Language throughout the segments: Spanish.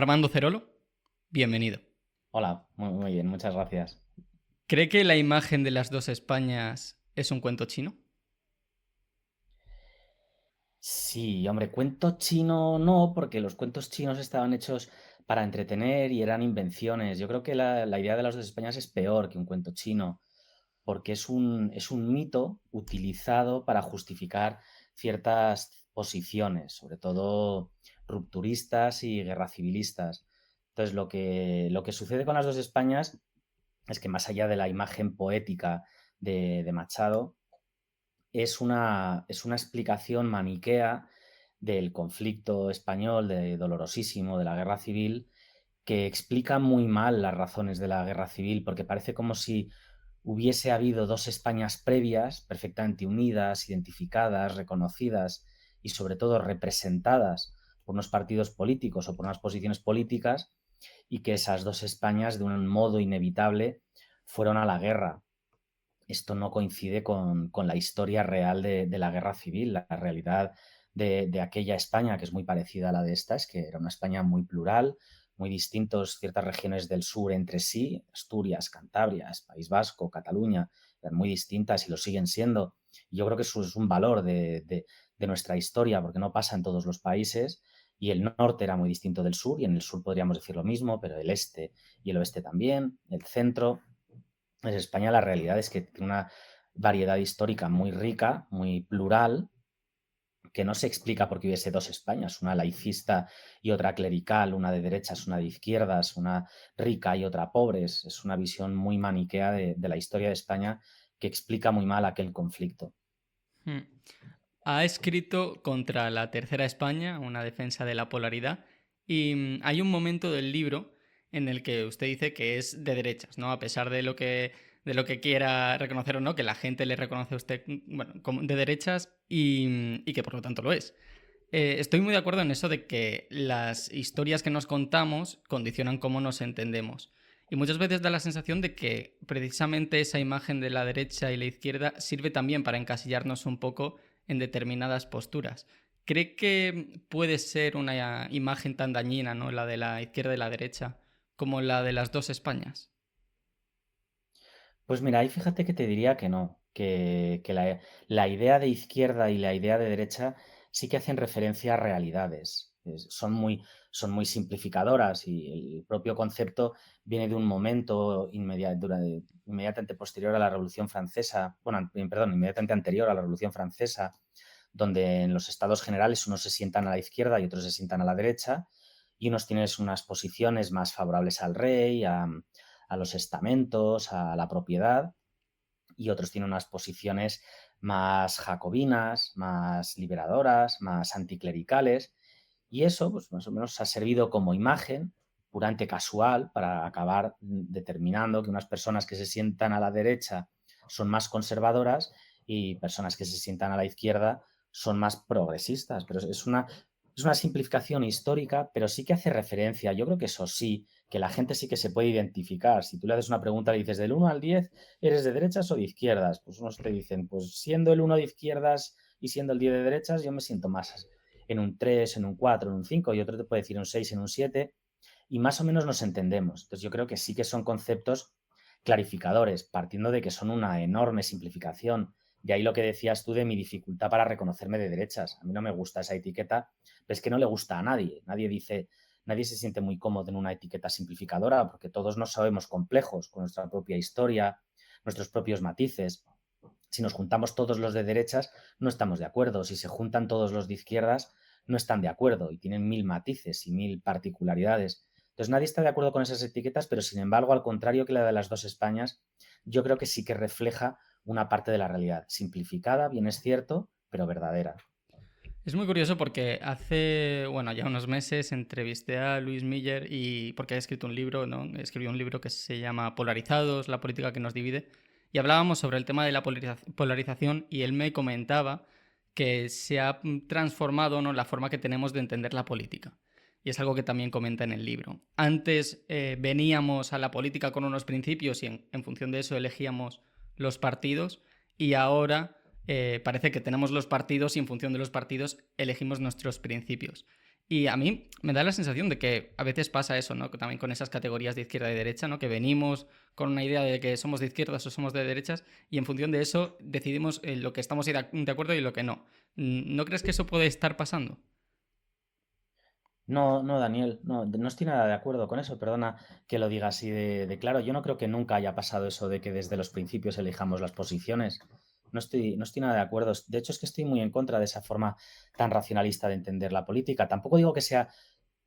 Armando Cerolo, bienvenido. Hola, muy bien, muchas gracias. ¿Cree que la imagen de las dos Españas es un cuento chino? Sí, hombre, cuento chino no, porque los cuentos chinos estaban hechos para entretener y eran invenciones. Yo creo que la idea de las dos Españas es peor que un cuento chino, porque es un mito utilizado para justificar ciertas posiciones, sobre todo rupturistas y guerra civilistas. Entonces, lo que sucede con las dos Españas es que más allá de la imagen poética de Machado, es una explicación maniquea del conflicto español, dolorosísimo, de la guerra civil, que explica muy mal las razones de la guerra civil, porque parece como si hubiese habido dos Españas previas, perfectamente unidas, identificadas, reconocidas y sobre todo representadas por unos partidos políticos o por unas posiciones políticas, y que esas dos Españas, de un modo inevitable, fueron a la guerra. Esto no coincide con la historia real de la guerra civil. La realidad de aquella España, que es muy parecida a la de esta, es que era una España muy plural, muy distintos ciertas regiones del sur entre sí, Asturias, Cantabria, País Vasco, Cataluña, eran muy distintas y lo siguen siendo. Y yo creo que eso es un valor de nuestra historia, porque no pasa en todos los países. Y el norte era muy distinto del sur, y en el sur podríamos decir lo mismo, pero el este y el oeste también, el centro. En España la realidad es que tiene una variedad histórica muy rica, muy plural, que no se explica porque hubiese dos Españas, una laicista y otra clerical, una de derechas, una de izquierdas, una rica y otra pobre. Es una visión muy maniquea de la historia de España que explica muy mal aquel conflicto. Hmm. Ha escrito contra la Tercera España, una defensa de la polaridad, y hay un momento del libro en el que usted dice que es de derechas, ¿no? A pesar de lo que quiera reconocer o no, que la gente le reconoce a usted, bueno, como de derechas y que por lo tanto lo es. Estoy muy de acuerdo en eso de que las historias que nos contamos condicionan cómo nos entendemos. Y muchas veces da la sensación de que precisamente esa imagen de la derecha y la izquierda sirve también para encasillarnos un poco en determinadas posturas. ¿Cree que puede ser una imagen tan dañina, ¿no? La de la izquierda y la derecha, como la de las dos Españas? Pues mira, ahí fíjate que te diría que no, que la idea de izquierda y la idea de derecha sí que hacen referencia a realidades. Son muy simplificadoras, y el propio concepto viene de un momento inmediatamente posterior a la Revolución Francesa, bueno, perdón, inmediatamente anterior a la Revolución Francesa, donde en los estados generales unos se sientan a la izquierda y otros se sientan a la derecha, y unos tienen unas posiciones más favorables al rey, a los estamentos, a la propiedad, y otros tienen unas posiciones más jacobinas, más liberadoras, más anticlericales, y eso pues más o menos ha servido como imagen puramente casual para acabar determinando que unas personas que se sientan a la derecha son más conservadoras y personas que se sientan a la izquierda son más progresistas. Pero es una simplificación histórica, pero sí que hace referencia. Yo creo que eso sí, que la gente sí que se puede identificar. Si tú le haces una pregunta, le dices del 1 al 10, ¿eres de derechas o de izquierdas? Pues unos te dicen, pues siendo el 1 de izquierdas y siendo el 10 de derechas, yo me siento más en un 3, en un 4, en un 5, y otro te puede decir un 6, en un 7, y más o menos nos entendemos. Entonces yo creo que sí que son conceptos clarificadores, partiendo de que son una enorme simplificación. De ahí lo que decías tú de mi dificultad para reconocerme de derechas. A mí no me gusta esa etiqueta, pero es que no le gusta a nadie. Nadie se siente muy cómodo en una etiqueta simplificadora, porque todos nos sabemos complejos con nuestra propia historia, nuestros propios matices. Si nos juntamos todos los de derechas, no estamos de acuerdo. Si se juntan todos los de izquierdas, no están de acuerdo y tienen mil matices y mil particularidades. Entonces nadie está de acuerdo con esas etiquetas, pero sin embargo, al contrario que la de las dos Españas, yo creo que sí que refleja una parte de la realidad, simplificada, bien es cierto, pero verdadera. Es muy curioso porque hace, bueno, ya unos meses entrevisté a Luis Miller y porque ha escrito un libro, ¿no? Escribió un libro que se llama Polarizados, la política que nos divide, y hablábamos sobre el tema de la polarización y él me comentaba que se ha transformado, ¿no?, la forma que tenemos de entender la política. Y es algo que también comenta en el libro. Antes veníamos a la política con unos principios y en función de eso elegíamos los partidos, y ahora parece que tenemos los partidos y en función de los partidos elegimos nuestros principios. Y a mí me da la sensación de que a veces pasa eso, ¿no? Que también con esas categorías de izquierda y derecha, ¿no? Que venimos con una idea de que somos de izquierdas o somos de derechas y en función de eso decidimos lo que estamos de acuerdo y lo que no. ¿No crees que eso puede estar pasando? No, no, Daniel, no, no estoy nada de acuerdo con eso, perdona que lo diga así de claro. Yo no creo que nunca haya pasado eso de que desde los principios elijamos las posiciones. No estoy nada de acuerdo. De hecho, es que estoy muy en contra de esa forma tan racionalista de entender la política. Tampoco digo que sea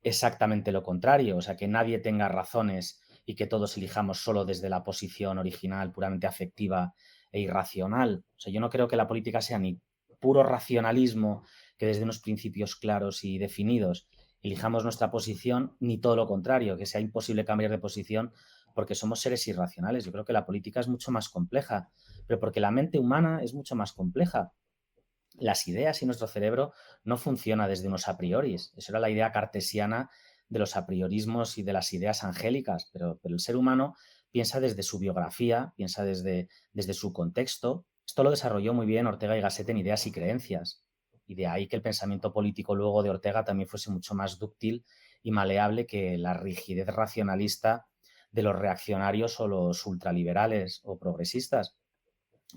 exactamente lo contrario, o sea, que nadie tenga razones y que todos elijamos solo desde la posición original, puramente afectiva e irracional. O sea, yo no creo que la política sea ni puro racionalismo, que desde unos principios claros y definidos elijamos nuestra posición, ni todo lo contrario, que sea imposible cambiar de posición porque somos seres irracionales. Yo creo que la política es mucho más compleja, pero porque la mente humana es mucho más compleja. Las ideas y nuestro cerebro no funciona desde unos a prioris. Eso era la idea cartesiana de los a priorismos y de las ideas angélicas, pero el ser humano piensa desde su biografía, piensa desde su contexto. Esto lo desarrolló muy bien Ortega y Gasset en Ideas y Creencias. Y de ahí que el pensamiento político luego de Ortega también fuese mucho más dúctil y maleable que la rigidez racionalista de los reaccionarios o los ultraliberales o progresistas.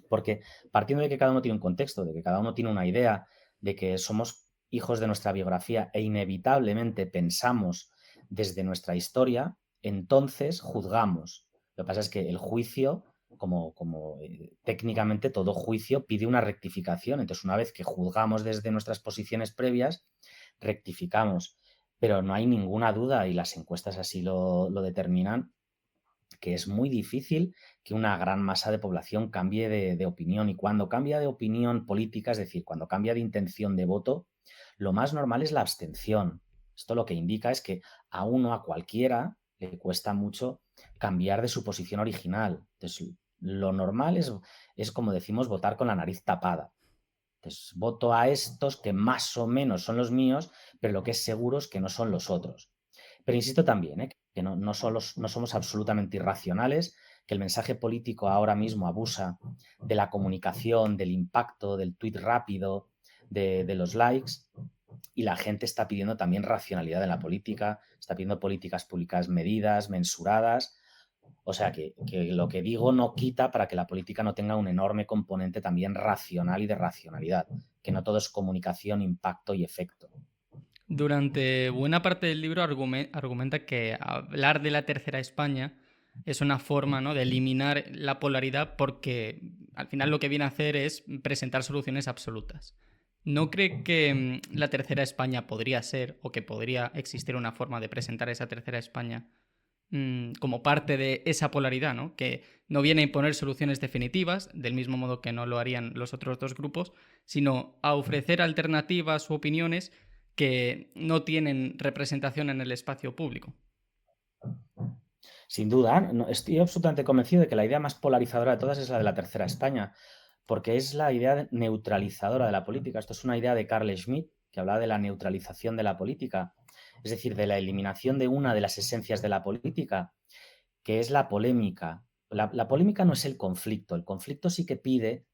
Porque partiendo de que cada uno tiene un contexto, de que cada uno tiene una idea, de que somos hijos de nuestra biografía e inevitablemente pensamos desde nuestra historia, entonces juzgamos. Lo que pasa es que el juicio, como técnicamente todo juicio, pide una rectificación. Entonces, una vez que juzgamos desde nuestras posiciones previas, rectificamos. Pero no hay ninguna duda, y las encuestas así lo determinan, que es muy difícil que una gran masa de población cambie de opinión. Y cuando cambia de opinión política, es decir, cuando cambia de intención de voto, lo más normal es la abstención. Esto lo que indica es que a uno, a cualquiera, le cuesta mucho cambiar de su posición original. Entonces, lo normal es, como decimos, votar con la nariz tapada. Entonces, voto a estos que más o menos son los míos, pero lo que es seguro es que no son los otros. Pero insisto también, que no somos absolutamente irracionales, que el mensaje político ahora mismo abusa de la comunicación, del impacto, del tuit rápido, de los likes, y la gente está pidiendo también racionalidad en la política, está pidiendo políticas públicas medidas, mensuradas. O sea que lo que digo no quita para que la política no tenga un enorme componente también racional y de racionalidad, que no todo es comunicación, impacto y efecto. Durante buena parte del libro argumenta que hablar de la tercera España es una forma, ¿no?, de eliminar la polaridad porque al final lo que viene a hacer es presentar soluciones absolutas. ¿No cree que la tercera España podría ser o que podría existir una forma de presentar esa tercera España como parte de esa polaridad, ¿no? Que no viene a imponer soluciones definitivas, del mismo modo que no lo harían los otros dos grupos, sino a ofrecer alternativas u opiniones que no tienen representación en el espacio público? Sin duda, no, estoy absolutamente convencido de que la idea más polarizadora de todas es la de la tercera España, porque es la idea neutralizadora de la política. Esto es una idea de Carl Schmitt, que hablaba de la neutralización de la política, es decir, de la eliminación de una de las esencias de la política, que es la polémica. La polémica no es el conflicto sí que pide.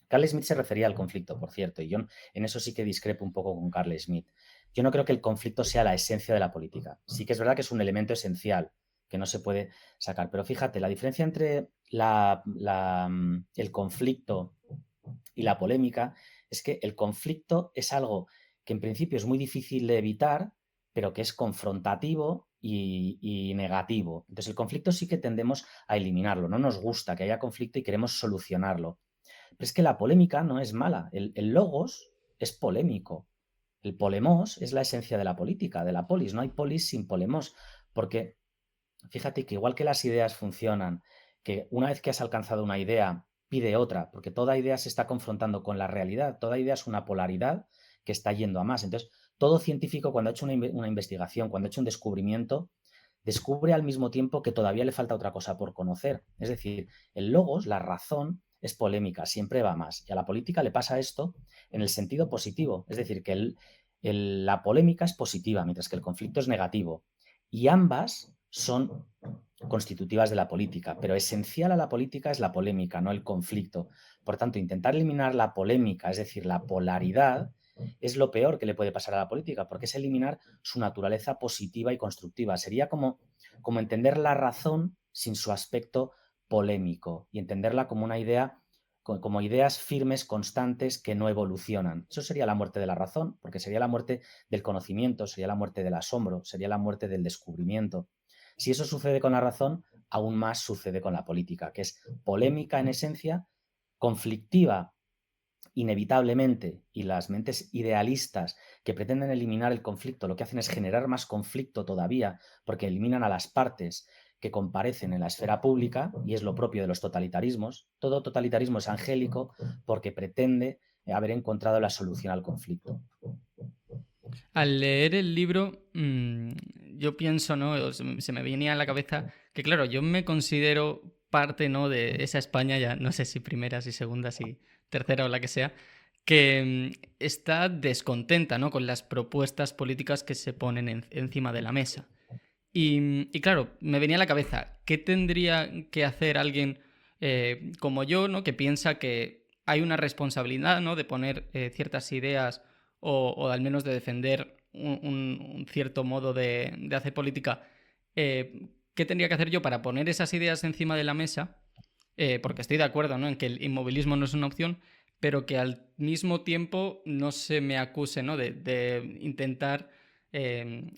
Carl Schmitt se refería al conflicto, por cierto, y yo en eso sí que discrepo un poco con Carl Schmitt. Yo no creo que el conflicto sea la esencia de la política. Sí que es verdad que es un elemento esencial que no se puede sacar, pero fíjate, la diferencia entre el conflicto y la polémica es que el conflicto es algo que en principio es muy difícil de evitar, pero que es confrontativo y negativo. Entonces el conflicto sí que tendemos a eliminarlo, no nos gusta que haya conflicto y queremos solucionarlo. Pero es que la polémica no es mala. El logos es polémico. El polemos es la esencia de la política, de la polis. No hay polis sin polemos. Porque fíjate que igual que las ideas funcionan, que una vez que has alcanzado una idea, pide otra, porque toda idea se está confrontando con la realidad. Toda idea es una polaridad que está yendo a más. Entonces, todo científico cuando ha hecho una investigación, cuando ha hecho un descubrimiento, descubre al mismo tiempo que todavía le falta otra cosa por conocer. Es decir, el logos, la razón, es polémica, siempre va más. Y a la política le pasa esto en el sentido positivo. Es decir, que la polémica es positiva, mientras que el conflicto es negativo. Y ambas son constitutivas de la política, pero esencial a la política es la polémica, no el conflicto. Por tanto, intentar eliminar la polémica, es decir, la polaridad, es lo peor que le puede pasar a la política, porque es eliminar su naturaleza positiva y constructiva. Sería como entender la razón sin su aspecto polémico y entenderla como una idea, como ideas firmes, constantes, que no evolucionan. Eso sería la muerte de la razón, porque sería la muerte del conocimiento, sería la muerte del asombro, sería la muerte del descubrimiento. Si eso sucede con la razón, aún más sucede con la política, que es polémica en esencia, conflictiva inevitablemente, y las mentes idealistas que pretenden eliminar el conflicto lo que hacen es generar más conflicto todavía, porque eliminan a las partes que comparecen en la esfera pública, y es lo propio de los totalitarismos. Todo totalitarismo es angélico porque pretende haber encontrado la solución al conflicto. Al leer el libro, yo pienso, ¿no? Se me venía a la cabeza que, claro, yo me considero parte, ¿no? De esa España, ya no sé si primera, si segunda, si tercera o la que sea, que está descontenta, ¿no? Con las propuestas políticas que se ponen encima de la mesa. Y claro, me venía a la cabeza, ¿qué tendría que hacer alguien como yo, ¿no? Que piensa que hay una responsabilidad, ¿no? De poner ciertas ideas o al menos de defender un cierto modo de hacer política. ¿Qué tendría que hacer yo para poner esas ideas encima de la mesa? Porque estoy de acuerdo, ¿no? En que el inmovilismo no es una opción, pero que al mismo tiempo no se me acuse, ¿no? De intentar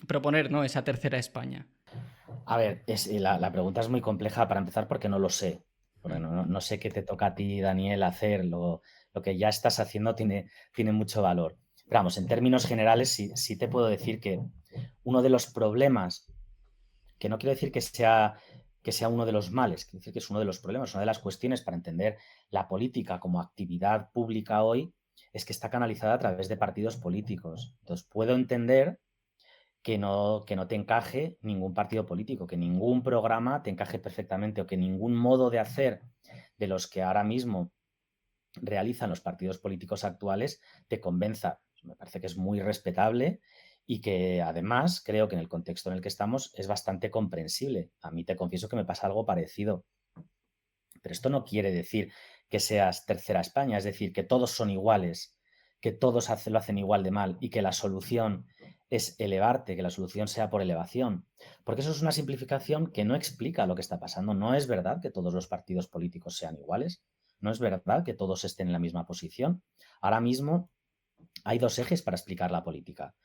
proponer, ¿no? Esa tercera España. A ver, la pregunta es muy compleja para empezar porque no lo sé. Porque Mm. no sé qué te toca a ti, Daniel, hacer. Lo que ya estás haciendo tiene mucho valor. Pero vamos, en términos generales, sí te puedo decir que uno de los problemas, que no quiero decir que sea uno de los males, quiero decir que es uno de los problemas, una de las cuestiones para entender la política como actividad pública hoy, es que está canalizada a través de partidos políticos. Entonces, puedo entender que no te encaje ningún partido político, que ningún programa te encaje perfectamente o que ningún modo de hacer de los que ahora mismo realizan los partidos políticos actuales te convenza. Me parece que es muy respetable y que además creo que en el contexto en el que estamos es bastante comprensible. A mí te confieso que me pasa algo parecido. Pero esto no quiere decir que seas tercera España, es decir, que todos son iguales, que todos lo hacen igual de mal y que la solución es elevarte, que la solución sea por elevación. Porque eso es una simplificación que no explica lo que está pasando. No es verdad que todos los partidos políticos sean iguales. No es verdad que todos estén en la misma posición. Ahora mismo hay dos ejes para explicar la política.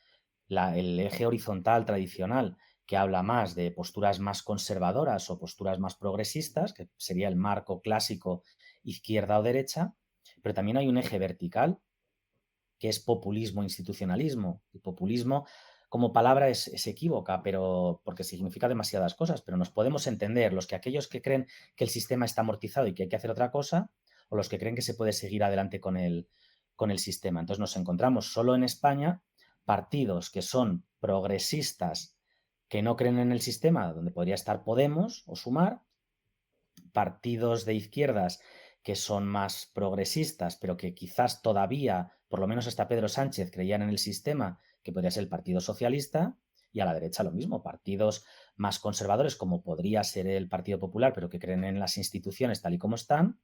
El eje horizontal tradicional, que habla más de posturas más conservadoras o posturas más progresistas, que sería el marco clásico izquierda o derecha, pero también hay un eje vertical, que es populismo, institucionalismo. El populismo como palabra es equívoca, pero porque significa demasiadas cosas, pero nos podemos entender aquellos que creen que el sistema está amortizado y que hay que hacer otra cosa, o los que creen que se puede seguir adelante con el sistema. Entonces nos encontramos solo en España partidos que son progresistas, que no creen en el sistema, donde podría estar Podemos o Sumar, partidos de izquierdas que son más progresistas, pero que quizás todavía, por lo menos hasta Pedro Sánchez, creían en el sistema, que podría ser el Partido Socialista, y a la derecha lo mismo, partidos más conservadores, como podría ser el Partido Popular, pero que creen en las instituciones tal y como están,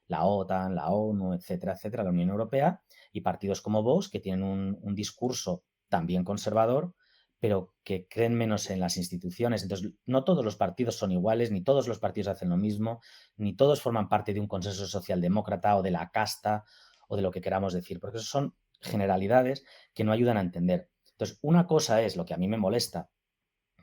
la OTAN, la ONU, etcétera, etcétera, la Unión Europea, y partidos como Vox, que tienen un discurso también conservador, pero que creen menos en las instituciones. Entonces, no todos los partidos son iguales, ni todos los partidos hacen lo mismo, ni todos forman parte de un consenso socialdemócrata o de la casta o de lo que queramos decir, porque eso son generalidades que no ayudan a entender. Entonces, una cosa es lo que a mí me molesta,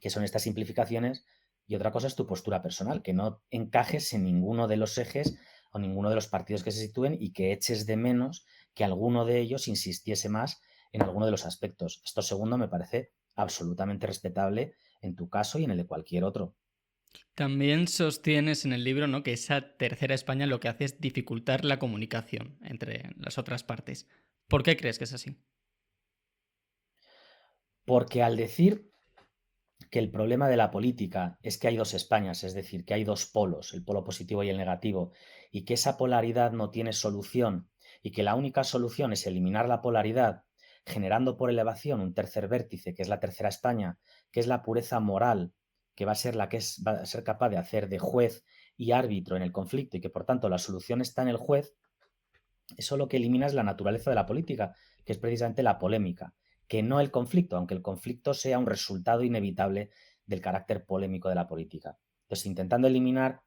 que son estas simplificaciones, y otra cosa es tu postura personal, que no encajes en ninguno de los ejes o ninguno de los partidos que se sitúen y que eches de menos que alguno de ellos insistiese más en alguno de los aspectos. Esto segundo me parece absolutamente respetable en tu caso y en el de cualquier otro. También sostienes en el libro, ¿no? Que esa tercera España lo que hace es dificultar la comunicación entre las otras partes. ¿Por qué crees que es así? Porque al decir que el problema de la política es que hay dos Españas, es decir, que hay dos polos, el polo positivo y el negativo, y que esa polaridad no tiene solución y que la única solución es eliminar la polaridad, generando por elevación un tercer vértice, que es la tercera España, que es la pureza moral, que va a ser va a ser capaz de hacer de juez y árbitro en el conflicto y que por tanto la solución está en el juez. Eso lo que elimina es la naturaleza de la política. que es precisamente la polémica, que no el conflicto, aunque el conflicto sea un resultado inevitable del carácter polémico de la política. Entonces, intentando eliminar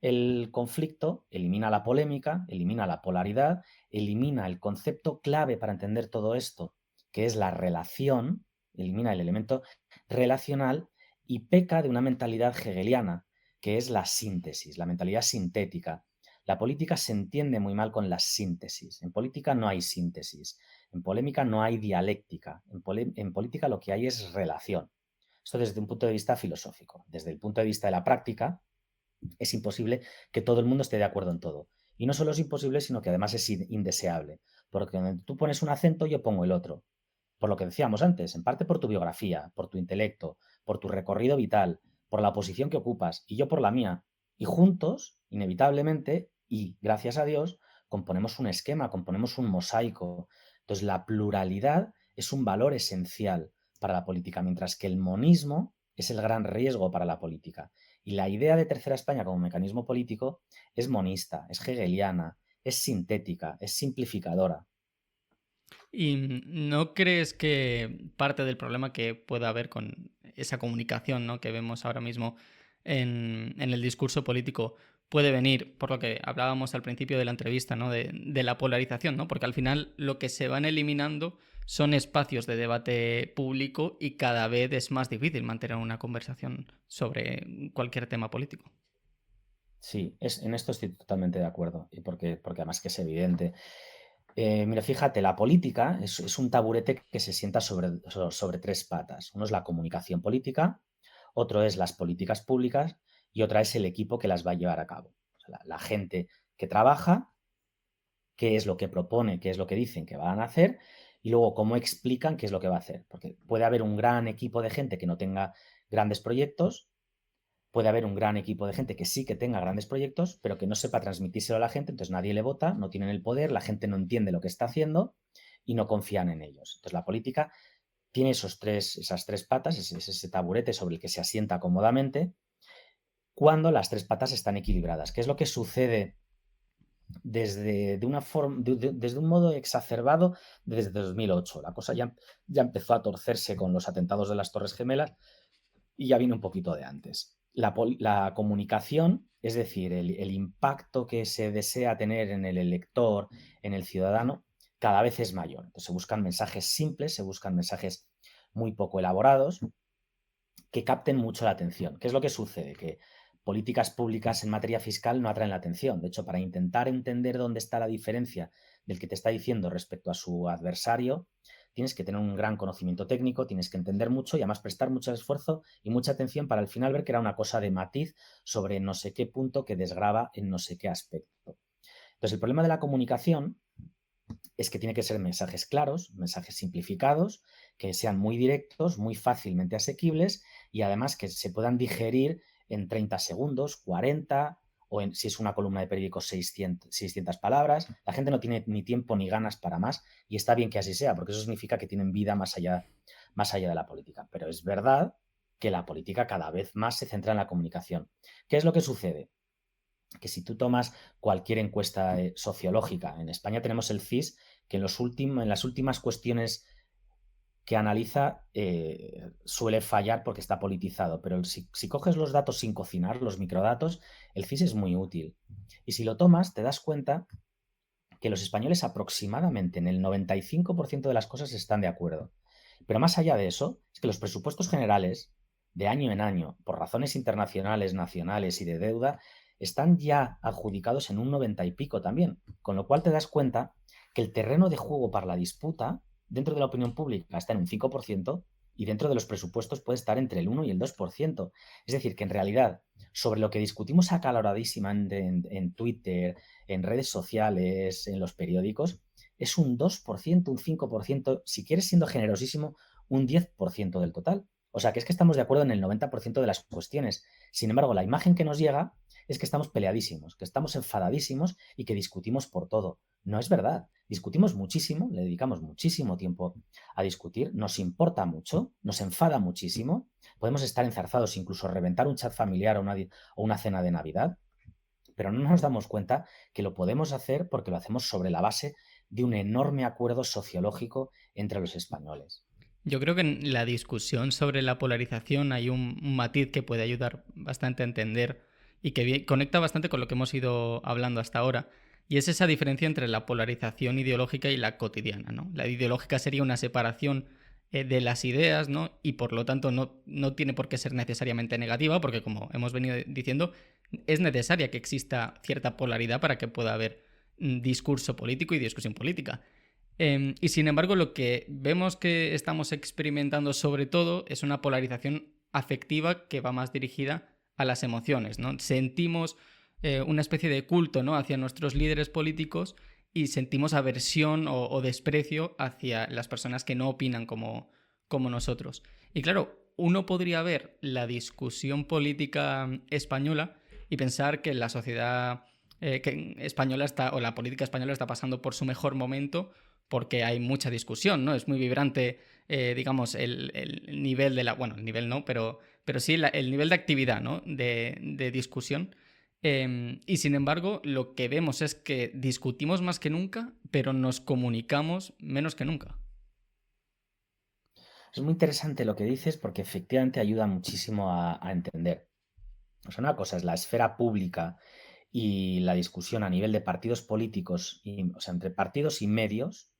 el conflicto, elimina la polémica, elimina la polaridad, elimina el concepto clave para entender todo esto, que es la relación, elimina el elemento relacional y peca de una mentalidad hegeliana, que es la síntesis, la mentalidad sintética. La política se entiende muy mal con la síntesis. En política no hay síntesis. En polémica no hay dialéctica. En política lo que hay es relación. Esto desde un punto de vista filosófico. Desde el punto de vista de la práctica, es imposible que todo el mundo esté de acuerdo en todo. Y no solo es imposible, sino que además es indeseable. Porque donde tú pones un acento, yo pongo el otro. Por lo que decíamos antes, en parte por tu biografía, por tu intelecto, por tu recorrido vital, por la posición que ocupas y yo por la mía. Y juntos, inevitablemente, y gracias a Dios, componemos un esquema, componemos un mosaico. Entonces, la pluralidad es un valor esencial para la política, mientras que el monismo es el gran riesgo para la política. Y la idea de Tercera España como mecanismo político es monista, es hegeliana, es sintética, es simplificadora. ¿Y no crees que parte del problema que pueda haber con esa comunicación, ¿no?, que vemos ahora mismo en el discurso político puede venir, por lo que hablábamos al principio de la entrevista, ¿no?, de la polarización, ¿no? Porque al final lo que se van eliminando son espacios de debate público y cada vez es más difícil mantener una conversación sobre cualquier tema político. Sí, en esto estoy totalmente de acuerdo, y porque además que es evidente. Mira, fíjate, la política es un taburete que se sienta sobre tres patas. Uno es la comunicación política, otro es las políticas públicas y otra es el equipo que las va a llevar a cabo. O sea, la gente que trabaja, qué es lo que propone, qué es lo que dicen que van a hacer y luego cómo explican qué es lo que va a hacer. Porque puede haber un gran equipo de gente que no tenga grandes proyectos. Puede haber un gran equipo de gente que sí que tenga grandes proyectos, pero que no sepa transmitírselo a la gente, entonces nadie le vota, no tienen el poder, la gente no entiende lo que está haciendo y no confían en ellos. Entonces la política tiene esas tres patas, es ese taburete sobre el que se asienta cómodamente cuando las tres patas están equilibradas. ¿Qué es lo que sucede desde un modo exacerbado desde 2008? La cosa ya empezó a torcerse con los atentados de las Torres Gemelas y ya viene un poquito de antes. La comunicación, es decir, el impacto que se desea tener en el elector, en el ciudadano, cada vez es mayor. Entonces se buscan mensajes simples, se buscan mensajes muy poco elaborados que capten mucho la atención. ¿Qué es lo que sucede? Que políticas públicas en materia fiscal no atraen la atención. De hecho, para intentar entender dónde está la diferencia del que te está diciendo respecto a su adversario, tienes que tener un gran conocimiento técnico, tienes que entender mucho y además prestar mucho esfuerzo y mucha atención para al final ver que era una cosa de matiz sobre no sé qué punto que desgrava en no sé qué aspecto. Entonces, el problema de la comunicación es que tiene que ser mensajes claros, mensajes simplificados, que sean muy directos, muy fácilmente asequibles y además que se puedan digerir en 30 segundos, 40 o si es una columna de periódico 600 palabras. La gente no tiene ni tiempo ni ganas para más y está bien que así sea, porque eso significa que tienen vida más allá de la política. Pero es verdad que la política cada vez más se centra en la comunicación. ¿Qué es lo que sucede? Que si tú tomas cualquier encuesta sociológica, en España tenemos el CIS, que en las últimas cuestiones que analiza suele fallar porque está politizado, pero si coges los datos sin cocinar, los microdatos, el CIS es muy útil. Y si lo tomas, te das cuenta que los españoles aproximadamente en el 95% de las cosas están de acuerdo. Pero más allá de eso, es que los presupuestos generales, de año en año, por razones internacionales, nacionales y de deuda, están ya adjudicados en un 90 y pico también. Con lo cual te das cuenta que el terreno de juego para la disputa dentro de la opinión pública está en un 5% y dentro de los presupuestos puede estar entre el 1 y el 2%. Es decir, que en realidad, sobre lo que discutimos acaloradísimamente en Twitter, en redes sociales, en los periódicos, es un 2%, un 5%, si quieres siendo generosísimo, un 10% del total. O sea, que es que estamos de acuerdo en el 90% de las cuestiones. Sin embargo, la imagen que nos llega es que estamos peleadísimos, que estamos enfadadísimos y que discutimos por todo. No es verdad. Discutimos muchísimo, le dedicamos muchísimo tiempo a discutir, nos importa mucho, nos enfada muchísimo, podemos estar enzarzados, incluso reventar un chat familiar o una cena de Navidad, pero no nos damos cuenta que lo podemos hacer porque lo hacemos sobre la base de un enorme acuerdo sociológico entre los españoles. Yo creo que en la discusión sobre la polarización hay un matiz que puede ayudar bastante a entender y que conecta bastante con lo que hemos ido hablando hasta ahora, y es esa diferencia entre la polarización ideológica y la cotidiana, ¿no? La ideológica sería una separación de las ideas, ¿no? Y por lo tanto no tiene por qué ser necesariamente negativa, porque como hemos venido diciendo, es necesaria que exista cierta polaridad para que pueda haber discurso político y discusión política. Y sin embargo, lo que vemos que estamos experimentando sobre todo es una polarización afectiva que va más dirigida a las emociones, ¿no? Sentimos una especie de culto, ¿no?, hacia nuestros líderes políticos y sentimos aversión o desprecio hacia las personas que no opinan como nosotros. Y claro, uno podría ver la discusión política española y pensar que la sociedad española está, o la política española está pasando por su mejor momento porque hay mucha discusión, ¿no? Es muy vibrante, digamos, el nivel de la... Bueno, el nivel no, pero sí el nivel de actividad, ¿no? De discusión. Y sin embargo, lo que vemos es que discutimos más que nunca, pero nos comunicamos menos que nunca. Es muy interesante lo que dices porque efectivamente ayuda muchísimo a entender. O sea, una cosa es la esfera pública y la discusión a nivel de partidos políticos, o sea, entre partidos y medios,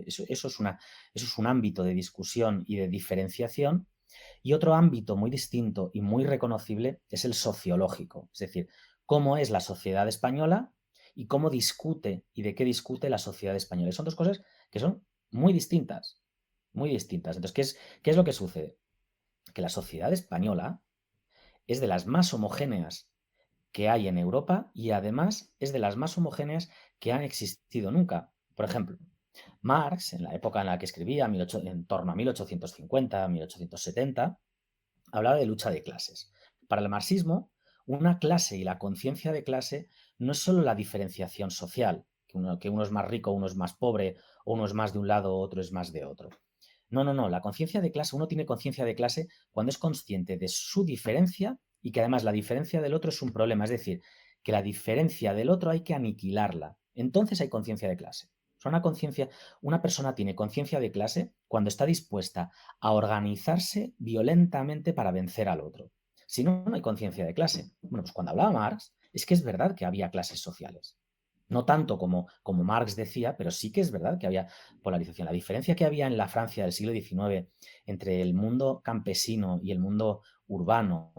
eso es un ámbito de discusión y de diferenciación. Y otro ámbito muy distinto y muy reconocible es el sociológico, es decir, cómo es la sociedad española y cómo discute y de qué discute la sociedad española. Y son dos cosas que son muy distintas, muy distintas. Entonces, qué es lo que sucede? Que la sociedad española es de las más homogéneas que hay en Europa y además es de las más homogéneas que han existido nunca. Por ejemplo, Marx, en la época en la que escribía, en torno a 1850, 1870, hablaba de lucha de clases. Para el marxismo, una clase y la conciencia de clase no es solo la diferenciación social, que uno es más rico, uno es más pobre, o uno es más de un lado, otro es más de otro. No, no, no. La conciencia de clase, uno tiene conciencia de clase cuando es consciente de su diferencia y que además la diferencia del otro es un problema. Es decir, que la diferencia del otro hay que aniquilarla. Entonces hay conciencia de clase. O sea, una persona tiene conciencia de clase cuando está dispuesta a organizarse violentamente para vencer al otro. Si no, no hay conciencia de clase. Bueno, pues cuando hablaba Marx, es que es verdad que había clases sociales. No tanto como Marx decía, pero sí que es verdad que había polarización. La diferencia que había en la Francia del siglo XIX entre el mundo campesino y el mundo urbano,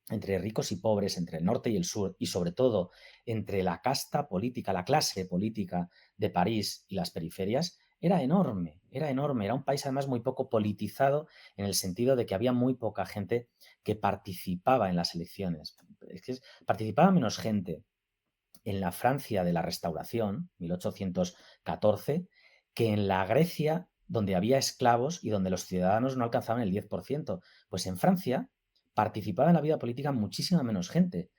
entre ricos y pobres, entre el norte y el sur, y sobre todo entre la casta política, la clase política de París y las periferias, era enorme, era enorme. Era un país además muy poco politizado en el sentido de que había muy poca gente que participaba en las elecciones. Es que participaba menos gente en la Francia de la Restauración, 1814, que en la Grecia, donde había esclavos y donde los ciudadanos no alcanzaban el 10%. Pues en Francia participaba en la vida política muchísima menos gente.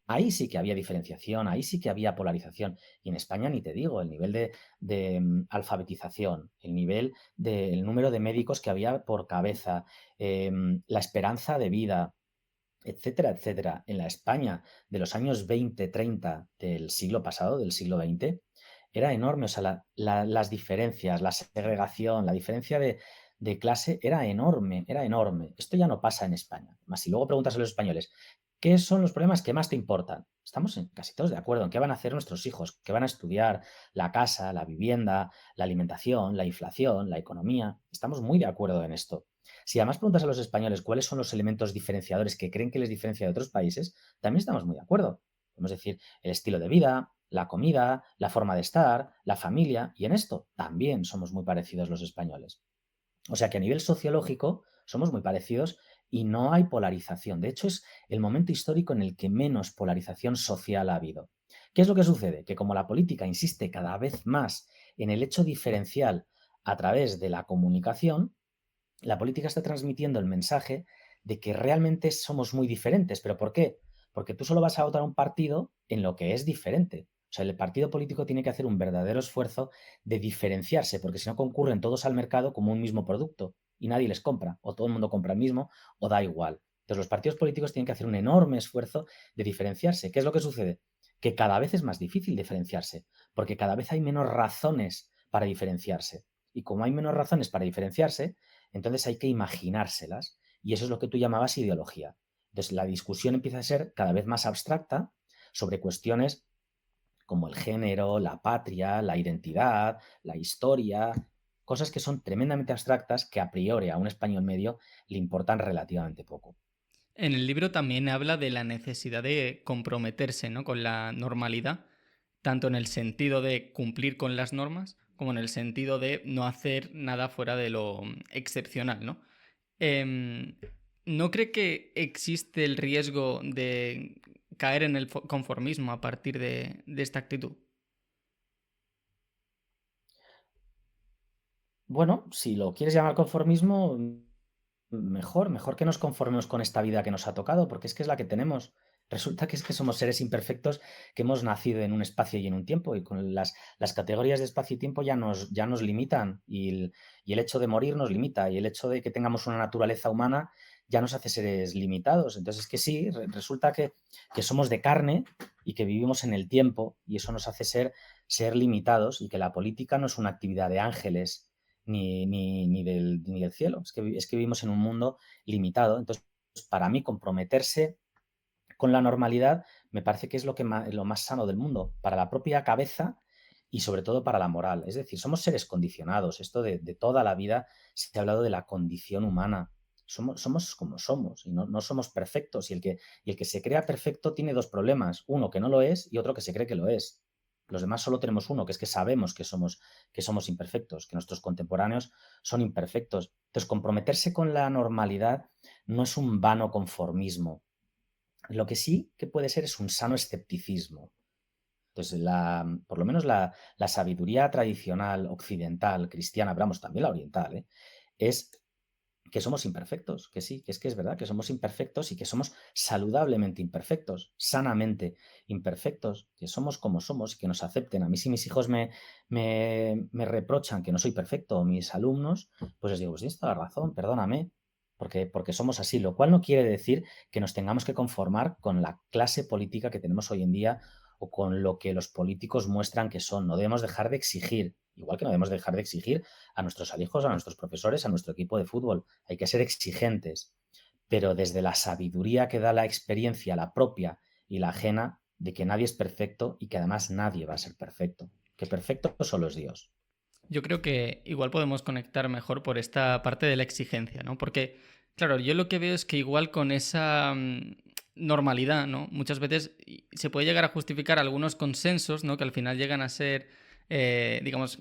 Ahí sí que había diferenciación, ahí sí que había polarización. Y en España ni te digo, el nivel de alfabetización, el nivel del número de médicos que había por cabeza, la esperanza de vida, etcétera, etcétera, en la España de los años 20, 30 del siglo pasado, del siglo XX, era enorme. O sea, las diferencias, la segregación, la diferencia de clase era enorme, era enorme. Esto ya no pasa en España. Más si luego preguntas a los españoles, ¿qué son los problemas que más te importan? Estamos casi todos de acuerdo en qué van a hacer nuestros hijos, qué van a estudiar, la casa, la vivienda, la alimentación, la inflación, la economía. Estamos muy de acuerdo en esto. Si además preguntas a los españoles cuáles son los elementos diferenciadores que creen que les diferencia de otros países, también estamos muy de acuerdo. Podemos decir el estilo de vida, la comida, la forma de estar, la familia, y en esto también somos muy parecidos los españoles. O sea que a nivel sociológico somos muy parecidos y no hay polarización. De hecho, es el momento histórico en el que menos polarización social ha habido. ¿Qué es lo que sucede? Que como la política insiste cada vez más en el hecho diferencial a través de la comunicación, la política está transmitiendo el mensaje de que realmente somos muy diferentes. ¿Pero por qué? Porque tú solo vas a votar a un partido en lo que es diferente. O sea, el partido político tiene que hacer un verdadero esfuerzo de diferenciarse, porque si no concurren todos al mercado como un mismo producto y nadie les compra, o todo el mundo compra el mismo, o da igual. Entonces los partidos políticos tienen que hacer un enorme esfuerzo de diferenciarse. ¿Qué es lo que sucede? Que cada vez es más difícil diferenciarse, porque cada vez hay menos razones para diferenciarse. Y como hay menos razones para diferenciarse, entonces hay que imaginárselas. Y eso es lo que tú llamabas ideología. Entonces la discusión empieza a ser cada vez más abstracta sobre cuestiones como el género, la patria, la identidad, la historia, cosas que son tremendamente abstractas que a priori a un español medio le importan relativamente poco. En el libro también habla de la necesidad de comprometerse, ¿no?, con la normalidad, tanto en el sentido de cumplir con las normas como en el sentido de no hacer nada fuera de lo excepcional, ¿no? Em, ¿No cree que existe el riesgo de caer en el conformismo a partir de esta actitud? Bueno, si lo quieres llamar conformismo, mejor que nos conformemos con esta vida que nos ha tocado, porque es que es la que tenemos. Resulta que es que somos seres imperfectos que hemos nacido en un espacio y en un tiempo, y con las categorías de espacio y tiempo ya nos limitan, y el hecho de morir nos limita, y el hecho de que tengamos una naturaleza humana ya nos hace seres limitados. Entonces, es que sí, resulta que somos de carne y que vivimos en el tiempo, y eso nos hace ser limitados, y que la política no es una actividad de ángeles ni del cielo. Es que vivimos en un mundo limitado. Entonces, para mí, comprometerse con la normalidad me parece que es lo más sano del mundo, para la propia cabeza y sobre todo para la moral. Es decir, somos seres condicionados. Esto de toda la vida se ha hablado de la condición humana. Somos como somos y no somos perfectos. Y el que se crea perfecto tiene dos problemas. Uno que no lo es y otro que se cree que lo es. Los demás solo tenemos uno, que es que sabemos que somos imperfectos, que nuestros contemporáneos son imperfectos. Entonces, comprometerse con la normalidad no es un vano conformismo. Lo que sí que puede ser es un sano escepticismo. Entonces, por lo menos la sabiduría tradicional occidental, cristiana, pero vamos, también la oriental, es que somos imperfectos, que sí, que es verdad, que somos imperfectos y que somos saludablemente imperfectos, sanamente imperfectos, que somos como somos y que nos acepten. A mí si mis hijos me reprochan que no soy perfecto, o mis alumnos, pues les digo, pues tienes toda la razón, perdóname, porque somos así, lo cual no quiere decir que nos tengamos que conformar con la clase política que tenemos hoy en día o con lo que los políticos muestran que son. No debemos dejar de exigir, igual que no debemos dejar de exigir a nuestros hijos, a nuestros profesores, a nuestro equipo de fútbol. Hay que ser exigentes, pero desde la sabiduría que da la experiencia, la propia y la ajena, de que nadie es perfecto y que además nadie va a ser perfecto. Que perfecto solo es Dios. Yo creo que igual podemos conectar mejor por esta parte de la exigencia, ¿no? Porque, claro, yo lo que veo es que igual con esa normalidad, ¿no? Muchas veces se puede llegar a justificar algunos consensos, ¿no? Que al final llegan a ser, digamos,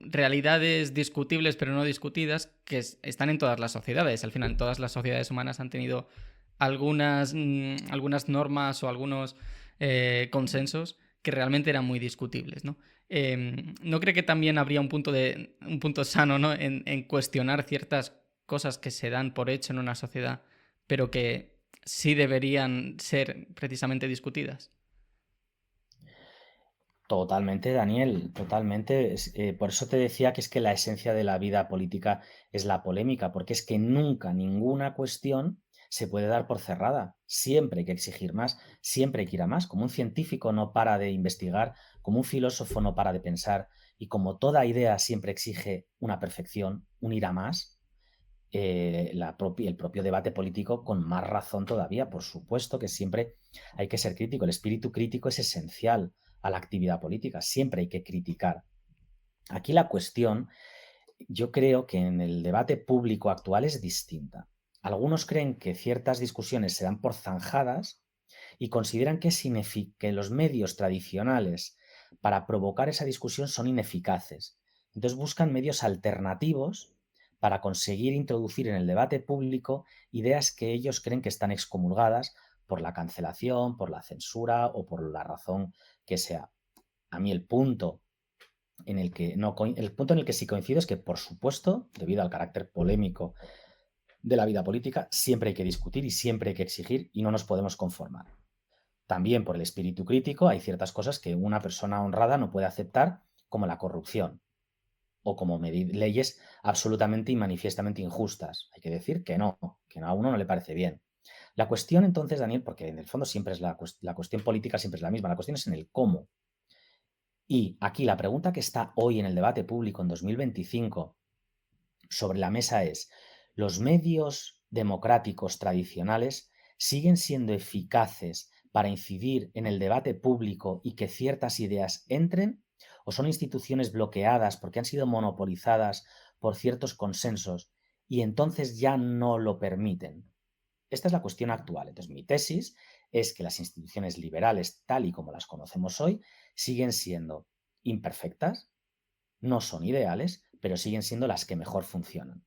realidades discutibles pero no discutidas, que están en todas las sociedades. Al final, todas las sociedades humanas han tenido algunas normas o algunos consensos que realmente eran muy discutibles, ¿no? ¿No cree que también habría un punto sano, ¿no?, en cuestionar ciertas cosas que se dan por hecho en una sociedad, pero que sí deberían ser precisamente discutidas? Totalmente, Daniel, totalmente. Por eso te decía que es que la esencia de la vida política es la polémica, porque es que nunca ninguna cuestión se puede dar por cerrada. Siempre hay que exigir más, siempre hay que ir a más. Como un científico no para de investigar, como un filósofo no para de pensar, y como toda idea siempre exige una perfección, un ir a más, el propio debate político con más razón todavía. Por supuesto que siempre hay que ser crítico. El espíritu crítico es esencial a la actividad política. Siempre hay que criticar. Aquí la cuestión, yo creo que en el debate público actual es distinta. Algunos creen que ciertas discusiones se dan por zanjadas y consideran que los medios tradicionales para provocar esa discusión son ineficaces. Entonces buscan medios alternativos para conseguir introducir en el debate público ideas que ellos creen que están excomulgadas por la cancelación, por la censura o por la razón que sea. A mí el punto en el que sí coincido es que, por supuesto, debido al carácter polémico de la vida política, siempre hay que discutir y siempre hay que exigir y no nos podemos conformar. También por el espíritu crítico hay ciertas cosas que una persona honrada no puede aceptar, como la corrupción o como leyes absolutamente y manifiestamente injustas. Hay que decir que no, a uno no le parece bien. La cuestión entonces, Daniel, porque en el fondo siempre es la cuestión política siempre es la misma, la cuestión es en el cómo. Y aquí la pregunta que está hoy en el debate público en 2025 sobre la mesa es, ¿los medios democráticos tradicionales siguen siendo eficaces para incidir en el debate público y que ciertas ideas entren? ¿O son instituciones bloqueadas porque han sido monopolizadas por ciertos consensos y entonces ya no lo permiten? Esta es la cuestión actual. Entonces, mi tesis es que las instituciones liberales, tal y como las conocemos hoy, siguen siendo imperfectas, no son ideales, pero siguen siendo las que mejor funcionan.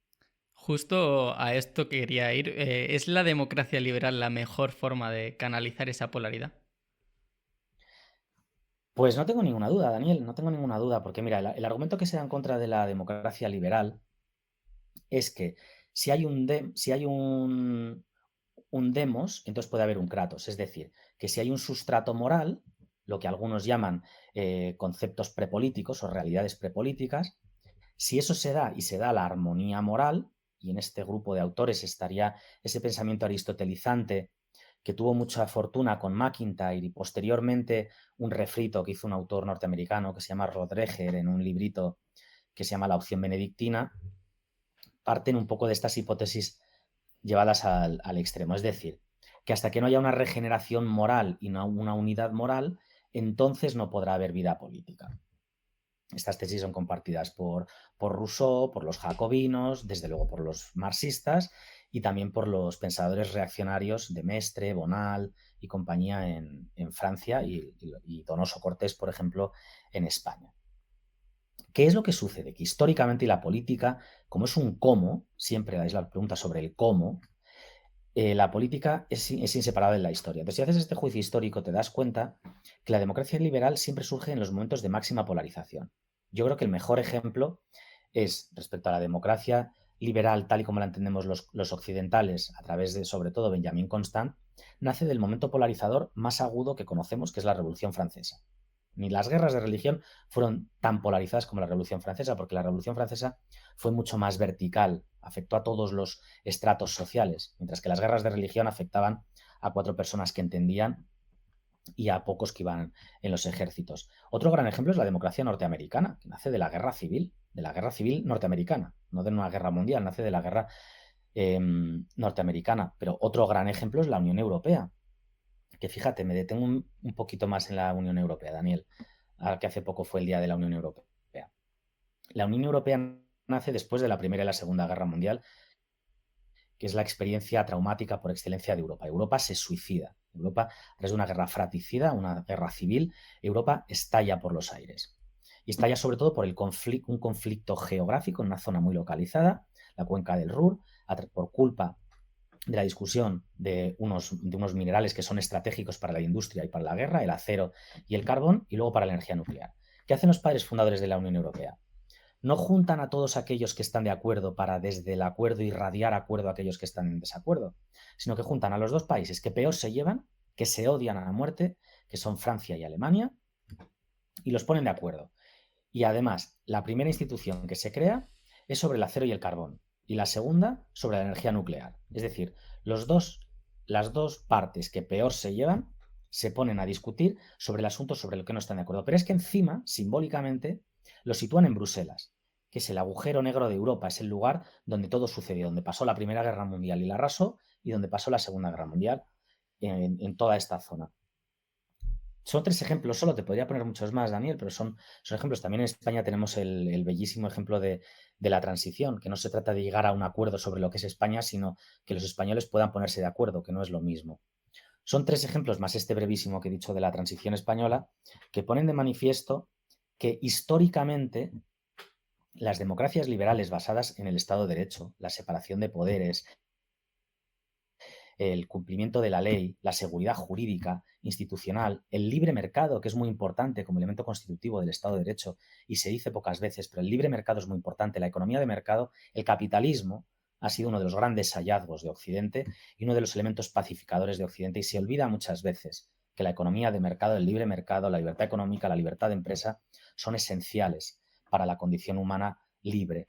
Justo a esto quería ir. ¿Es la democracia liberal la mejor forma de canalizar esa polaridad? Pues no tengo ninguna duda, Daniel, no tengo ninguna duda, porque mira, el argumento que se da en contra de la democracia liberal es que si hay un demos, entonces puede haber un kratos. Es decir, que si hay un sustrato moral, lo que algunos llaman conceptos prepolíticos o realidades prepolíticas, si eso se da y se da la armonía moral, y en este grupo de autores estaría ese pensamiento aristotelizante que tuvo mucha fortuna con McIntyre y posteriormente un refrito que hizo un autor norteamericano que se llama Rodreger en un librito que se llama La opción benedictina, parten un poco de estas hipótesis llevadas al extremo. Es decir, que hasta que no haya una regeneración moral y no una unidad moral, entonces no podrá haber vida política. Estas tesis son compartidas por Rousseau, por los jacobinos, desde luego por los marxistas y también por los pensadores reaccionarios de Mestre, Bonal y compañía en Francia y Donoso Cortés, por ejemplo, en España. ¿Qué es lo que sucede? Que históricamente y la política, como es un cómo, siempre dais la pregunta sobre el cómo, la política es inseparable de la historia. Entonces, si haces este juicio histórico, te das cuenta que la democracia liberal siempre surge en los momentos de máxima polarización. Yo creo que el mejor ejemplo es, respecto a la democracia liberal, tal y como la entendemos los occidentales, a través de, sobre todo, Benjamin Constant, nace del momento polarizador más agudo que conocemos, que es la Revolución Francesa. Ni las guerras de religión fueron tan polarizadas como la Revolución Francesa, porque la Revolución Francesa fue mucho más vertical, afectó a todos los estratos sociales, mientras que las guerras de religión afectaban a 4 personas que entendían y a pocos que iban en los ejércitos. Otro gran ejemplo es la democracia norteamericana, que nace de la guerra civil norteamericana, no de una guerra mundial, nace de la guerra norteamericana. Pero otro gran ejemplo es la Unión Europea, que fíjate, me detengo un poquito más en la Unión Europea, Daniel, ahora que hace poco fue el Día de la Unión Europea. La Unión Europea nace después de la Primera y la Segunda Guerra Mundial, que es la experiencia traumática por excelencia de Europa. Europa se suicida. Europa, a través de una guerra fratricida, una guerra civil, Europa estalla por los aires. Y estalla sobre todo por un conflicto geográfico en una zona muy localizada, la cuenca del Ruhr, por culpa de la discusión de unos minerales que son estratégicos para la industria y para la guerra, el acero y el carbón, y luego para la energía nuclear. ¿Qué hacen los padres fundadores de la Unión Europea? No juntan a todos aquellos que están de acuerdo para desde el acuerdo irradiar acuerdo a aquellos que están en desacuerdo, sino que juntan a los dos países que peor se llevan, que se odian a la muerte, que son Francia y Alemania, y los ponen de acuerdo. Y además, la primera institución que se crea es sobre el acero y el carbón, y la segunda sobre la energía nuclear. Es decir, las dos partes que peor se llevan se ponen a discutir sobre el asunto sobre el que no están de acuerdo. Pero es que encima, simbólicamente, lo sitúan en Bruselas, que es el agujero negro de Europa, es el lugar donde todo sucedió, donde pasó la Primera Guerra Mundial y la arrasó, y donde pasó la Segunda Guerra Mundial en toda esta zona. Son 3 ejemplos, solo te podría poner muchos más, Daniel, pero son ejemplos. También en España tenemos el bellísimo ejemplo de la transición, que no se trata de llegar a un acuerdo sobre lo que es España, sino que los españoles puedan ponerse de acuerdo, que no es lo mismo. Son 3 ejemplos más este brevísimo que he dicho de la transición española, que ponen de manifiesto que históricamente las democracias liberales basadas en el Estado de Derecho, la separación de poderes, el cumplimiento de la ley, la seguridad jurídica, institucional, el libre mercado, que es muy importante como elemento constitutivo del Estado de Derecho, y se dice pocas veces, pero el libre mercado es muy importante, la economía de mercado, el capitalismo ha sido uno de los grandes hallazgos de Occidente y uno de los elementos pacificadores de Occidente, y se olvida muchas veces que la economía de mercado, el libre mercado, la libertad económica, la libertad de empresa son esenciales para la condición humana libre.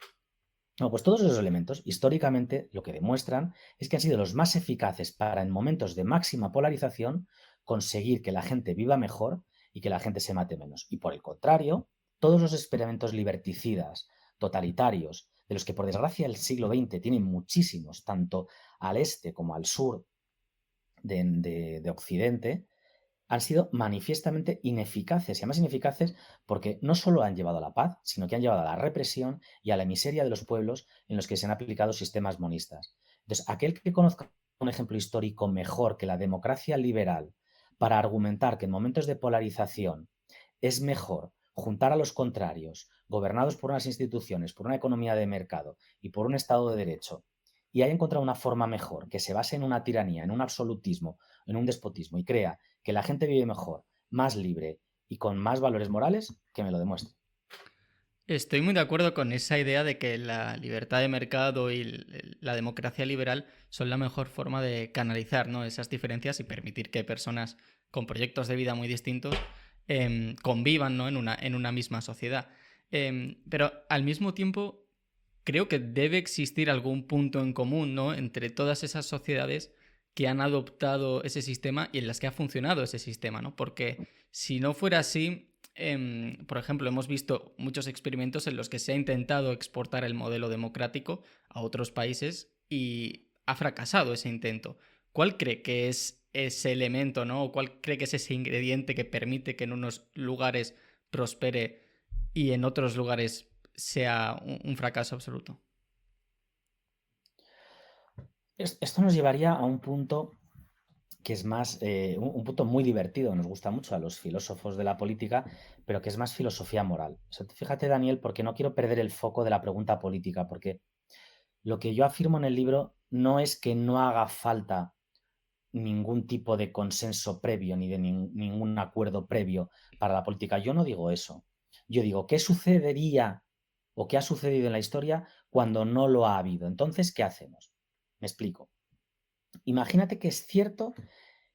No, pues todos esos elementos, históricamente, lo que demuestran es que han sido los más eficaces para, en momentos de máxima polarización, conseguir que la gente viva mejor y que la gente se mate menos. Y por el contrario, todos los experimentos liberticidas, totalitarios, de los que por desgracia el siglo XX tiene muchísimos, tanto al este como al sur de Occidente, han sido manifiestamente ineficaces, y además ineficaces porque no solo han llevado a la paz, sino que han llevado a la represión y a la miseria de los pueblos en los que se han aplicado sistemas monistas. Entonces, aquel que conozca un ejemplo histórico mejor que la democracia liberal para argumentar que en momentos de polarización es mejor juntar a los contrarios, gobernados por unas instituciones, por una economía de mercado y por un Estado de Derecho, y haya encontrado una forma mejor que se base en una tiranía, en un absolutismo, en un despotismo, y crea que la gente vive mejor, más libre y con más valores morales, que me lo demuestre. Estoy muy de acuerdo con esa idea de que la libertad de mercado y la democracia liberal son la mejor forma de canalizar, ¿no?, esas diferencias y permitir que personas con proyectos de vida muy distintos convivan, ¿no?, en una misma sociedad. Pero al mismo tiempo creo que debe existir algún punto en común, ¿no?, entre todas esas sociedades que han adoptado ese sistema y en las que ha funcionado ese sistema, ¿no? Porque si no fuera así, por ejemplo, hemos visto muchos experimentos en los que se ha intentado exportar el modelo democrático a otros países y ha fracasado ese intento. ¿Cuál cree que es ese elemento, ¿no? ¿O cuál cree que es ese ingrediente que permite que en unos lugares prospere y en otros lugares sea un fracaso absoluto? Esto nos llevaría a un punto que es más, un punto muy divertido, nos gusta mucho a los filósofos de la política, pero que es más filosofía moral. O sea, fíjate, Daniel, porque no quiero perder el foco de la pregunta política, porque lo que yo afirmo en el libro no es que no haga falta ningún tipo de consenso previo ni de ningún acuerdo previo para la política. Yo no digo eso. Yo digo, ¿qué sucedería o qué ha sucedido en la historia cuando no lo ha habido? Entonces, ¿qué hacemos? Me explico. Imagínate que es cierto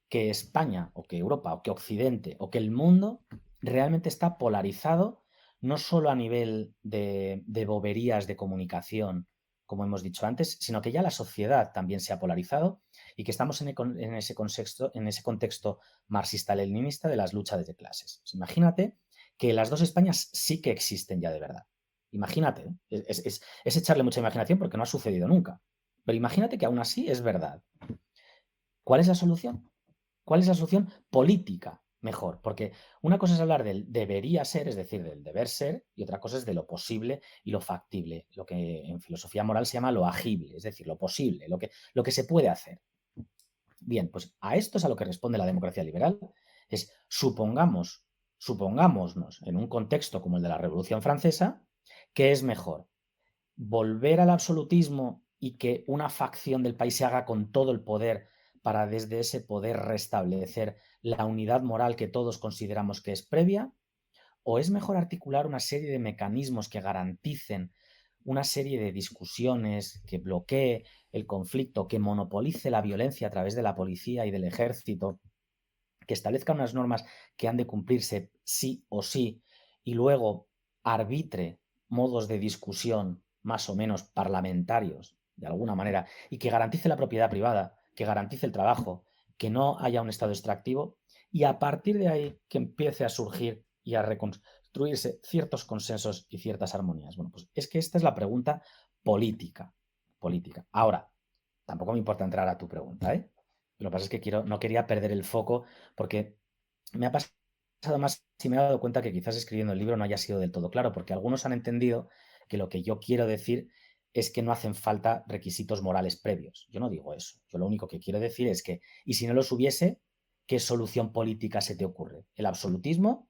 que España o que Europa o que Occidente o que el mundo realmente está polarizado, no solo a nivel de boberías de comunicación, como hemos dicho antes, sino que ya la sociedad también se ha polarizado y que estamos en ese contexto marxista-leninista de las luchas de clases. Pues imagínate que las dos Españas sí que existen ya de verdad. Imagínate, es echarle mucha imaginación porque no ha sucedido nunca. Pero imagínate que aún así es verdad. ¿Cuál es la solución? ¿Cuál es la solución política? Mejor, porque una cosa es hablar del debería ser, es decir, del deber ser, y otra cosa es de lo posible y lo factible, lo que en filosofía moral se llama lo agible, es decir, lo posible, lo que se puede hacer. Bien, pues a esto es a lo que responde la democracia liberal, es supongámonos en un contexto como el de la Revolución Francesa, que es mejor volver al absolutismo y que una facción del país se haga con todo el poder para desde ese poder restablecer la unidad moral que todos consideramos que es previa, o es mejor articular una serie de mecanismos que garanticen una serie de discusiones, que bloquee el conflicto, que monopolice la violencia a través de la policía y del ejército, que establezca unas normas que han de cumplirse sí o sí, y luego arbitre modos de discusión más o menos parlamentarios, de alguna manera, y que garantice la propiedad privada, que garantice el trabajo, que no haya un Estado extractivo, y a partir de ahí que empiece a surgir y a reconstruirse ciertos consensos y ciertas armonías. Bueno, pues es que esta es la pregunta política. Política. Ahora, tampoco me importa entrar a tu pregunta, ¿eh? Lo que pasa es que no quería perder el foco porque me ha pasado más y me he dado cuenta que quizás escribiendo el libro no haya sido del todo claro, porque algunos han entendido que lo que yo quiero decir es que no hacen falta requisitos morales previos. Yo no digo eso. Yo lo único que quiero decir es que, y si no los hubiese, ¿qué solución política se te ocurre? ¿El absolutismo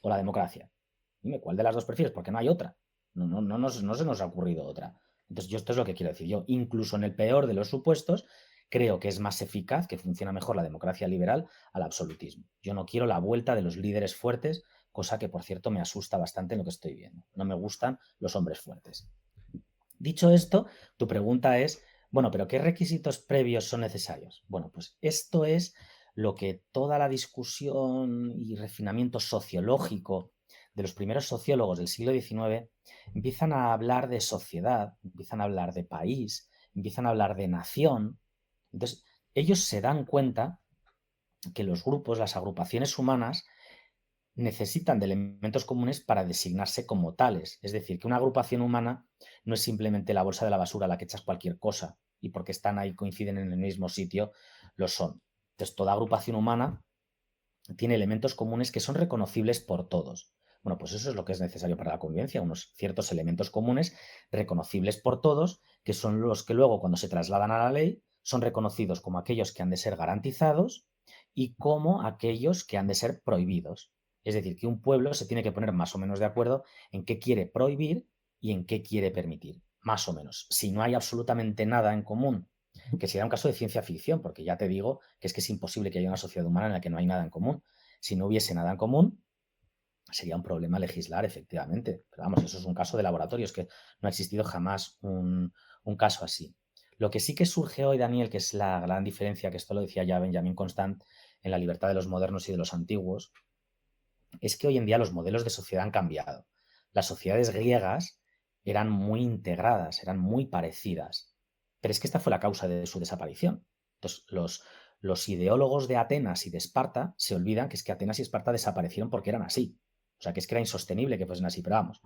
o la democracia? Dime, ¿cuál de las dos prefieres? Porque no hay otra. No se nos ha ocurrido otra. Entonces, yo esto es lo que quiero decir. Yo, incluso en el peor de los supuestos, creo que es más eficaz, que funciona mejor la democracia liberal al absolutismo. Yo no quiero la vuelta de los líderes fuertes, cosa que, por cierto, me asusta bastante en lo que estoy viendo. No me gustan los hombres fuertes. Dicho esto, tu pregunta es, bueno, pero ¿qué requisitos previos son necesarios? Bueno, pues esto es lo que toda la discusión y refinamiento sociológico de los primeros sociólogos del siglo XIX empiezan a hablar de sociedad, empiezan a hablar de país, empiezan a hablar de nación. Entonces, ellos se dan cuenta que los grupos, las agrupaciones humanas, necesitan de elementos comunes para designarse como tales. Es decir, que una agrupación humana no es simplemente la bolsa de la basura a la que echas cualquier cosa y porque están ahí, coinciden en el mismo sitio, lo son. Entonces, toda agrupación humana tiene elementos comunes que son reconocibles por todos. Bueno, pues eso es lo que es necesario para la convivencia, unos ciertos elementos comunes reconocibles por todos, que son los que luego, cuando se trasladan a la ley, son reconocidos como aquellos que han de ser garantizados y como aquellos que han de ser prohibidos. Es decir, que un pueblo se tiene que poner más o menos de acuerdo en qué quiere prohibir y en qué quiere permitir, más o menos. Si no hay absolutamente nada en común, que sería un caso de ciencia ficción, porque ya te digo que es imposible que haya una sociedad humana en la que no hay nada en común. Si no hubiese nada en común, sería un problema legislar, efectivamente. Pero vamos, eso es un caso de laboratorio, es que no ha existido jamás un caso así. Lo que sí que surge hoy, Daniel, que es la gran diferencia, que esto lo decía ya Benjamin Constant en La libertad de los modernos y de los antiguos, es que hoy en día los modelos de sociedad han cambiado. Las sociedades griegas eran muy integradas, eran muy parecidas, pero es que esta fue la causa de su desaparición. Entonces, los ideólogos de Atenas y de Esparta se olvidan que es que Atenas y Esparta desaparecieron porque eran así. O sea, que es que era insostenible que fuesen así, pero vamos.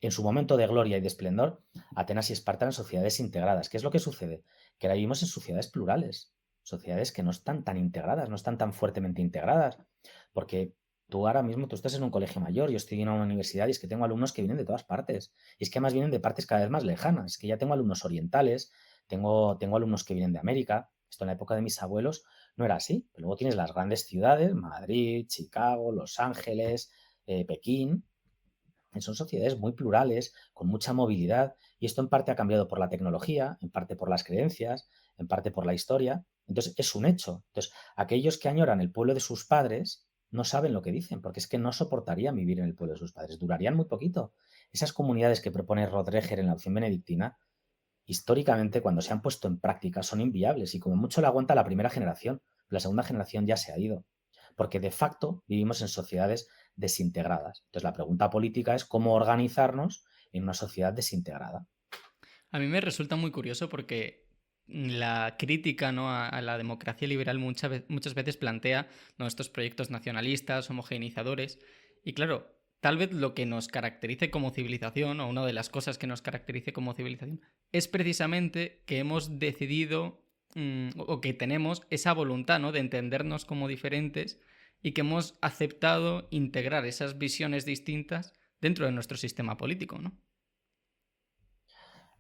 En su momento de gloria y de esplendor, Atenas y Esparta eran sociedades integradas. ¿Qué es lo que sucede? Que ahora vivimos en sociedades plurales, sociedades que no están tan integradas, no están tan fuertemente integradas, porque tú ahora mismo, tú estás en un colegio mayor, yo estoy en una universidad y es que tengo alumnos que vienen de todas partes. Y es que además vienen de partes cada vez más lejanas. Es que ya tengo alumnos orientales, tengo alumnos que vienen de América. Esto en la época de mis abuelos no era así. Pero luego tienes las grandes ciudades, Madrid, Chicago, Los Ángeles, Pekín. Son sociedades muy plurales, con mucha movilidad, y esto en parte ha cambiado por la tecnología, en parte por las creencias, en parte por la historia. Entonces, es un hecho. Entonces, aquellos que añoran el pueblo de sus padres no saben lo que dicen, porque es que no soportarían vivir en el pueblo de sus padres, durarían muy poquito. Esas comunidades que propone Rodreger en la opción benedictina, históricamente, cuando se han puesto en práctica, son inviables y como mucho la aguanta la primera generación, la segunda generación ya se ha ido, porque de facto vivimos en sociedades desintegradas. Entonces, la pregunta política es cómo organizarnos en una sociedad desintegrada. A mí me resulta muy curioso porque la crítica, ¿no?, a la democracia liberal muchas veces plantea, ¿no?, estos proyectos nacionalistas, homogeneizadores. Y claro, tal vez lo que nos caracterice como civilización, o una de las cosas que nos caracterice como civilización, es precisamente que hemos decidido o que tenemos esa voluntad, ¿no?, de entendernos como diferentes y que hemos aceptado integrar esas visiones distintas dentro de nuestro sistema político, ¿no?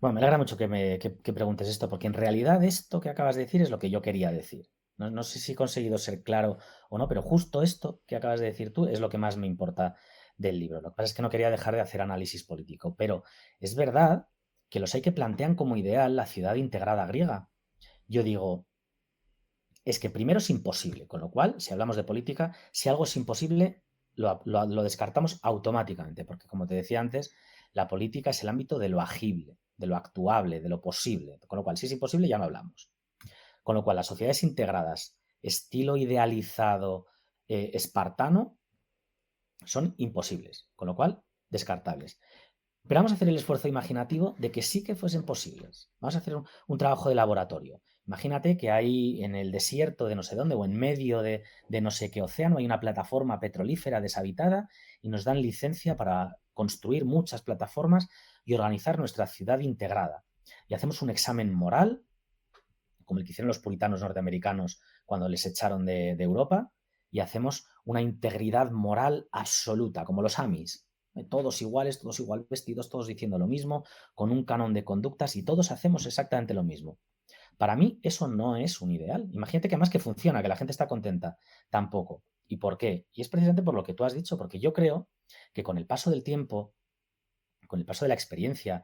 Bueno, me alegra mucho que preguntes esto, porque en realidad esto que acabas de decir es lo que yo quería decir. No sé si he conseguido ser claro o no, pero justo esto que acabas de decir tú es lo que más me importa del libro. Lo que pasa es que no quería dejar de hacer análisis político, pero es verdad que los hay que plantean como ideal la ciudad integrada griega. Yo digo, es que primero es imposible, con lo cual, si hablamos de política, si algo es imposible, lo descartamos automáticamente, porque como te decía antes, la política es el ámbito de lo agible, de lo actuable, de lo posible, con lo cual, si es imposible, ya no hablamos. Con lo cual, las sociedades integradas, estilo idealizado espartano, son imposibles, con lo cual, descartables. Pero vamos a hacer el esfuerzo imaginativo de que sí que fuesen posibles. Vamos a hacer un trabajo de laboratorio. Imagínate que hay en el desierto de no sé dónde o en medio de no sé qué océano hay una plataforma petrolífera deshabitada y nos dan licencia para construir muchas plataformas y organizar nuestra ciudad integrada. Y hacemos un examen moral, como el que hicieron los puritanos norteamericanos cuando les echaron de Europa, y hacemos una integridad moral absoluta, como los Amis, todos iguales, todos igual vestidos, todos diciendo lo mismo, con un canon de conductas y todos hacemos exactamente lo mismo. Para mí eso no es un ideal. Imagínate que más que funciona, que la gente está contenta. Tampoco. ¿Y por qué? Y es precisamente por lo que tú has dicho, porque yo creo que con el paso del tiempo, con el paso de la experiencia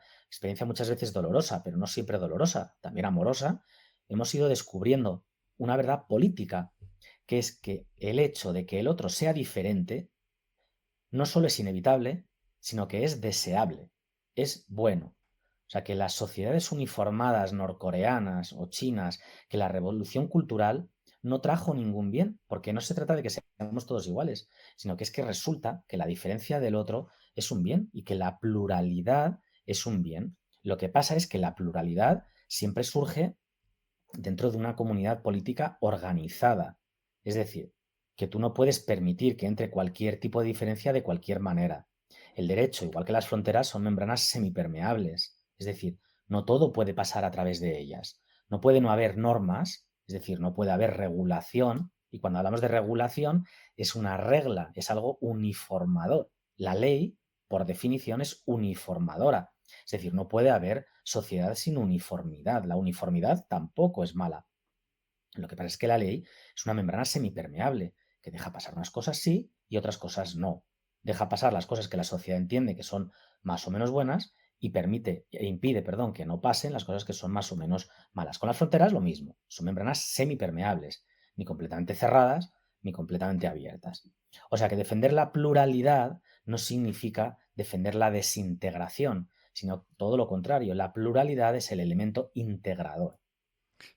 muchas veces dolorosa, pero no siempre dolorosa, también amorosa, hemos ido descubriendo una verdad política, que es que el hecho de que el otro sea diferente no solo es inevitable, sino que es deseable, es bueno. O sea, que las sociedades uniformadas norcoreanas o chinas, que la revolución cultural no trajo ningún bien, porque no se trata de que seamos todos iguales, sino que es que resulta que la diferencia del otro es un bien y que la pluralidad es un bien. Lo que pasa es que la pluralidad siempre surge dentro de una comunidad política organizada. Es decir, que tú no puedes permitir que entre cualquier tipo de diferencia de cualquier manera. El derecho, igual que las fronteras, son membranas semipermeables, es decir, no todo puede pasar a través de ellas. No puede no haber normas, es decir, no puede haber regulación, y cuando hablamos de regulación es una regla, es algo uniformador. La ley, por definición, es uniformadora, es decir, no puede haber sociedad sin uniformidad. La uniformidad tampoco es mala. Lo que pasa es que la ley es una membrana semipermeable, que deja pasar unas cosas sí y otras cosas no. Deja pasar las cosas que la sociedad entiende que son más o menos buenas y impide, perdón, que no pasen las cosas que son más o menos malas. Con las fronteras lo mismo, son membranas semipermeables, ni completamente cerradas ni completamente abiertas. O sea que defender la pluralidad no significa defender la desintegración, sino todo lo contrario, la pluralidad es el elemento integrador.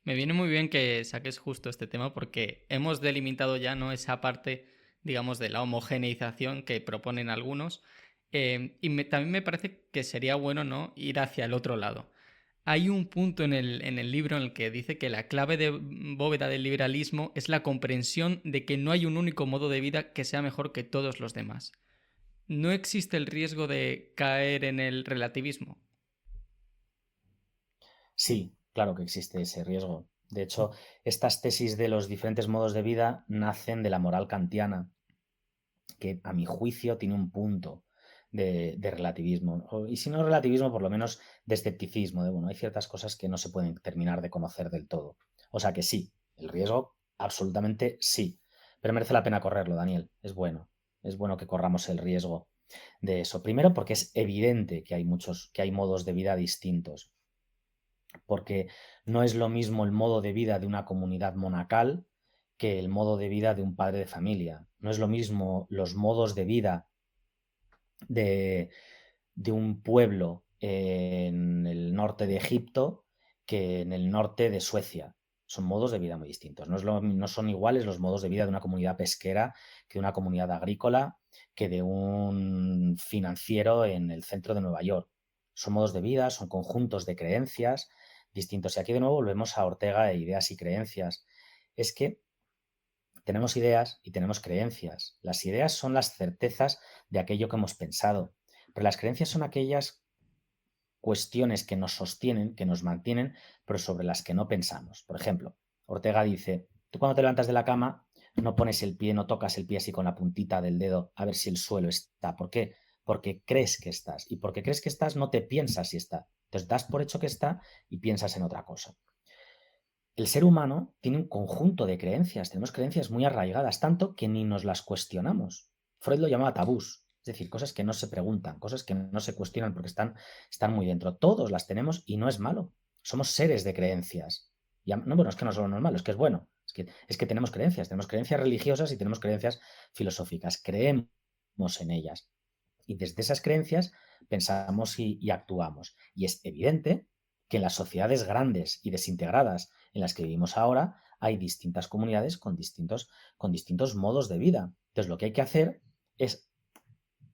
Me viene muy bien que saques justo este tema porque hemos delimitado ya, ¿no?, esa parte, digamos, de la homogeneización que proponen algunos. También me parece que sería bueno, ¿no?, ir hacia el otro lado. Hay un punto en el libro en el que dice que la clave de bóveda del liberalismo es la comprensión de que no hay un único modo de vida que sea mejor que todos los demás. ¿No existe el riesgo de caer en el relativismo? Sí, claro que existe ese riesgo. De hecho, estas tesis de los diferentes modos de vida nacen de la moral kantiana, que a mi juicio tiene un punto de relativismo. Y si no relativismo, por lo menos de escepticismo, de bueno, hay ciertas cosas que no se pueden terminar de conocer del todo. O sea que sí, el riesgo, absolutamente sí. Pero merece la pena correrlo, Daniel. Es bueno. Es bueno que corramos el riesgo de eso. Primero, porque es evidente que hay modos de vida distintos, porque no es lo mismo el modo de vida de una comunidad monacal que el modo de vida de un padre de familia. No es lo mismo los modos de vida de, de un pueblo en el norte de Egipto que en el norte de Suecia. Son modos de vida muy distintos. No son iguales los modos de vida de una comunidad pesquera que de una comunidad agrícola, que de un financiero en el centro de Nueva York. Son modos de vida, son conjuntos de creencias distintos. Y aquí de nuevo volvemos a Ortega e ideas y creencias. Es que tenemos ideas y tenemos creencias. Las ideas son las certezas de aquello que hemos pensado, pero las creencias son aquellas cuestiones que nos sostienen, que nos mantienen, pero sobre las que no pensamos. Por ejemplo, Ortega dice, tú cuando te levantas de la cama no pones el pie, no tocas el pie así con la puntita del dedo a ver si el suelo está. ¿Por qué? Porque crees que estás. Y porque crees que estás, no te piensas si está. Entonces das por hecho que está y piensas en otra cosa. El ser humano tiene un conjunto de creencias, tenemos creencias muy arraigadas, tanto que ni nos las cuestionamos. Freud lo llamaba tabús, es decir, cosas que no se preguntan, cosas que no se cuestionan porque están muy dentro. Todos las tenemos y no es malo. Somos seres de creencias. No, bueno, es que no solo no es malo, es que es bueno. Es que tenemos creencias religiosas y tenemos creencias filosóficas. Creemos en ellas. Y desde esas creencias pensamos y actuamos. Y es evidente que en las sociedades grandes y desintegradas en las que vivimos ahora hay distintas comunidades con distintos modos de vida. Entonces lo que hay que hacer es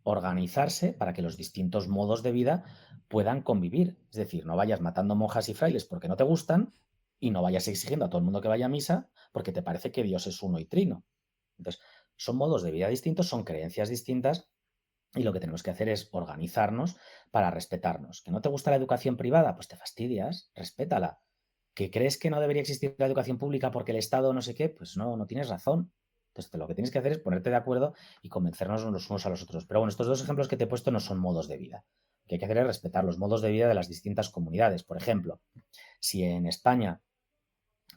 organizarse para que los distintos modos de vida puedan convivir. Es decir, no vayas matando monjas y frailes porque no te gustan y no vayas exigiendo a todo el mundo que vaya a misa porque te parece que Dios es uno y trino. Entonces, son modos de vida distintos, son creencias distintas y lo que tenemos que hacer es organizarnos para respetarnos. ¿Que no te gusta la educación privada? Pues te fastidias, respétala. ¿Que crees que no debería existir la educación pública porque el Estado no sé qué? Pues no, no tienes razón. Entonces lo que tienes que hacer es ponerte de acuerdo y convencernos los unos a los otros. Pero bueno, estos dos ejemplos que te he puesto no son modos de vida. Lo que hay que hacer es respetar los modos de vida de las distintas comunidades. Por ejemplo, si en España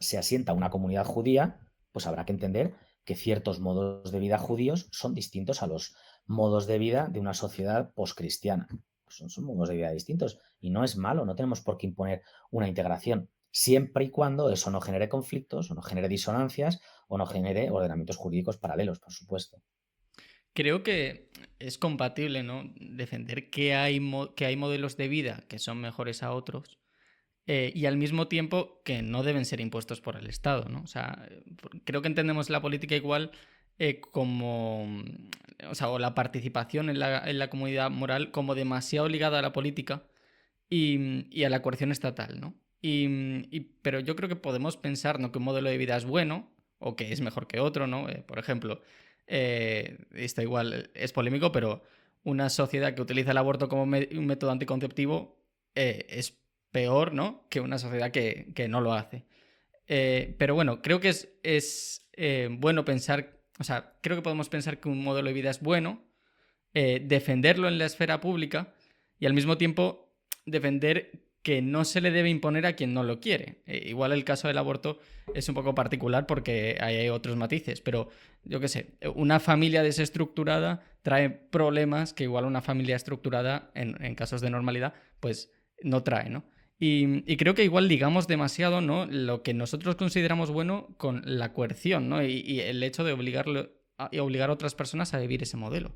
se asienta una comunidad judía, pues habrá que entender que ciertos modos de vida judíos son distintos a los modos de vida de una sociedad poscristiana. Pues son modos de vida distintos y no es malo, no tenemos por qué imponer una integración, siempre y cuando eso no genere conflictos, o no genere disonancias, o no genere ordenamientos jurídicos paralelos, por supuesto. Creo que es compatible, ¿no?, defender que hay modelos de vida que son mejores a otros, y al mismo tiempo que no deben ser impuestos por el Estado, ¿no? O sea, creo que entendemos la política igual, como, o sea, o la participación en la comunidad moral como demasiado ligada a la política y a la coerción estatal, ¿no? Pero yo creo que podemos pensar, ¿no?, que un modelo de vida es bueno o que es mejor que otro, ¿no? Por ejemplo, está igual, es polémico, pero una sociedad que utiliza el aborto como un método anticonceptivo es peor, ¿no? Que una sociedad que no lo hace. Pero bueno, creo que es bueno pensar, o sea, creo que podemos pensar que un modelo de vida es bueno, defenderlo en la esfera pública y al mismo tiempo defender que no se le debe imponer a quien no lo quiere. Igual el caso del aborto es un poco particular porque hay otros matices, pero yo qué sé, una familia desestructurada trae problemas que igual una familia estructurada en casos de normalidad pues no trae, ¿no? Y creo que igual ligamos demasiado, ¿no?, lo que nosotros consideramos bueno con la coerción, ¿no? Y el hecho de obligar a otras personas a vivir ese modelo.